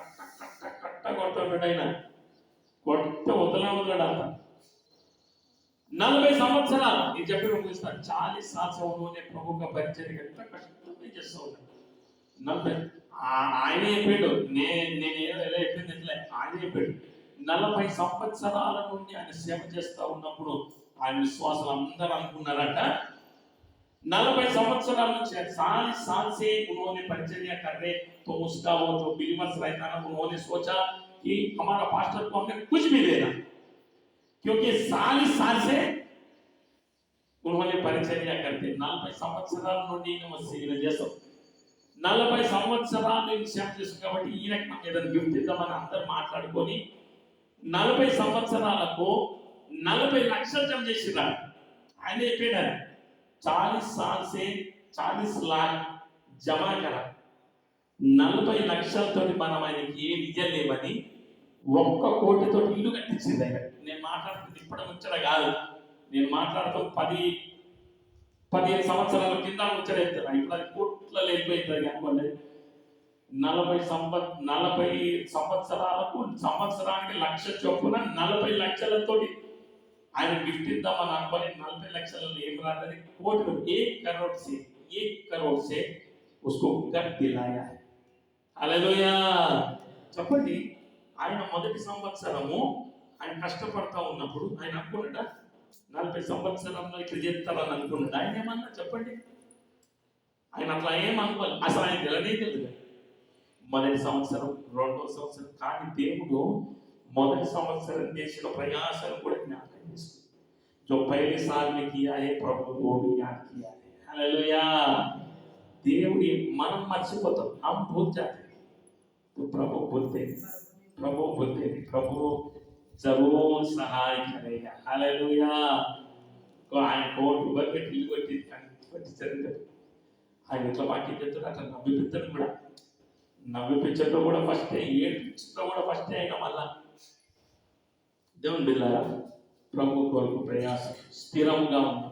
కట్ట కొడతాడు ఆయన, కొట్ట వదలడు అంత. 40 సంవత్సరాలు నేను చెప్పి ముగిస్తాను. 40 साल से उन्होंने प्रभु का परिचय ఎంత కష్టపడి చేస్తూ ఉన్నాడు. 40 ఆయన చెప్పాడు, నేనేదో ఎలా చెప్పింది ఎట్లే, ఆయన చెప్పాడు. 40 సంవత్సరాల నుండి ఆయన సేవ చేస్తూ ఉన్నప్పుడు ఆయన విశ్వాసులు అందరూ అనుకున్నారట, 40 సంవత్సరాల నుంచి 40 साल से उन्होंने परिचर्या कर रहे, तो उसका वो जो बिलीवर्स रहता ना, उन्होंने सोचा कि हमारा पास्टर को हमने कुछ भी देना, क्योंकि 40 साल से उन्होंने परिचर्या करते. 40 సంవత్సరాల నుండి ఈయన చేస్తాం. 40 సంవత్సరాలు సేవ చేస్తాం కాబట్టి ఈయనకి మనం ఏదైనా గిఫ్ట్ ఇద్దామని అందరూ మాట్లాడుకొని 40 సంవత్సరాలకు 40 లక్షలు జమ చేసినారు. ఆయన చెప్పాడు 40 साल से 40 लाख జమా కర. 40 లక్షలతో మనం ఆయనకి ఏ ఇయ్యలేమని 1 కోటితో ఇల్లు కట్టించింది ఆయన. నేను మాట్లాడుతుంది ఇప్పుడు ముచ్చట కాదు, నేను మాట్లాడుతూ 15 సంవత్సరాల కింద ముచ్చట చెప్తాను. ఇప్పుడు అది కోట్లలో వెళ్ళిపోయింది అనుకోండి. 40 సంవత్సరాలకు సంవత్సరానికి 1,00,000 చొప్పున 40 లక్షలతో ఆయన గిఫ్ట్ ఇద్దామని అనుకోని 40 లక్షలలో ఏం రాదని కోట్లు 1 करोड़ से उसको कर दिलाया है. हालेलुया. చెప్పండి. ఆయన మొదటి సంవత్సరము ఆయన కష్టపడతా ఉన్నప్పుడు ఆయన అనుకున్నాడా 40 సంవత్సరంలో ఇట్లా చేస్తారని అనుకున్నాడు? ఆయన ఏమన్నా చెప్పండి. ఆయన అట్లా ఏమనుకోవాలి. అసలు ఆయన తెలియనే తెలియదు. మొదటి సంవత్సరం, రెండో సంవత్సరం, కానీ దేవుడు మొదటి సంవత్సరం చేసిన ప్రయాసాలు కూడా జ్ఞాపకం చేసుకుంది. जो पहले साल में किया है प्रभु वो भी याद किया है. हालेलुया. దేవుడి మనం మర్చిపోతాం, हम भूल जाते हैं, तो प्रभु बोलते हैं, प्रभु जरूर सहाय करेगा. हालेलुया. ఆయన కోర్టు బకెట్ ఇల్లు కొట్టించారు. ఆయన ఇట్లా వాక్యం చెప్తారు, అట్లా నవ్విపిస్తారు కూడా. నవ్విపించడంలో కూడా ఫస్టే, ఏడ్పించడంలో కూడా ఫస్టే అయినా మళ్ళా. దేవుని బిడ్డలారా, ప్రభు కొరకు ప్రయాసం స్థిరంగా ఉన్నాం.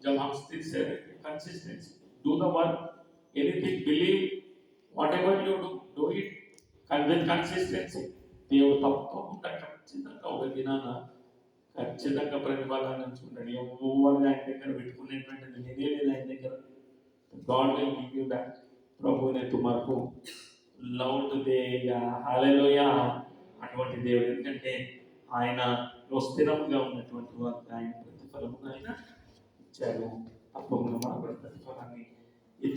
जब हम स्थिर से consistency do the work, anything believe, whatever you do it with consistency, దేవుడు తప్పకుండా ఖచ్చితంగా ఒక దినాన ఖచ్చితంగా ప్రతిఫలాన్ని చూడండి. ఎవరు ఆయన దగ్గర పెట్టుకునేటువంటిది లేనే లేదు ఆయన దగ్గర. God will give you back. ప్రభు ने तुम्हारे లౌట్ దేగా. హల్లెలూయా. అటువంటి దేవుడు, ఎందుకంటే ఆయన స్థిరంగా ఉన్నటువంటి వారికి ఆయన ప్రతిఫలముగా ఆయన ఇచ్చారు. తప్పకుండా మనకు ప్రతిఫలాన్ని ఇచ్చారు.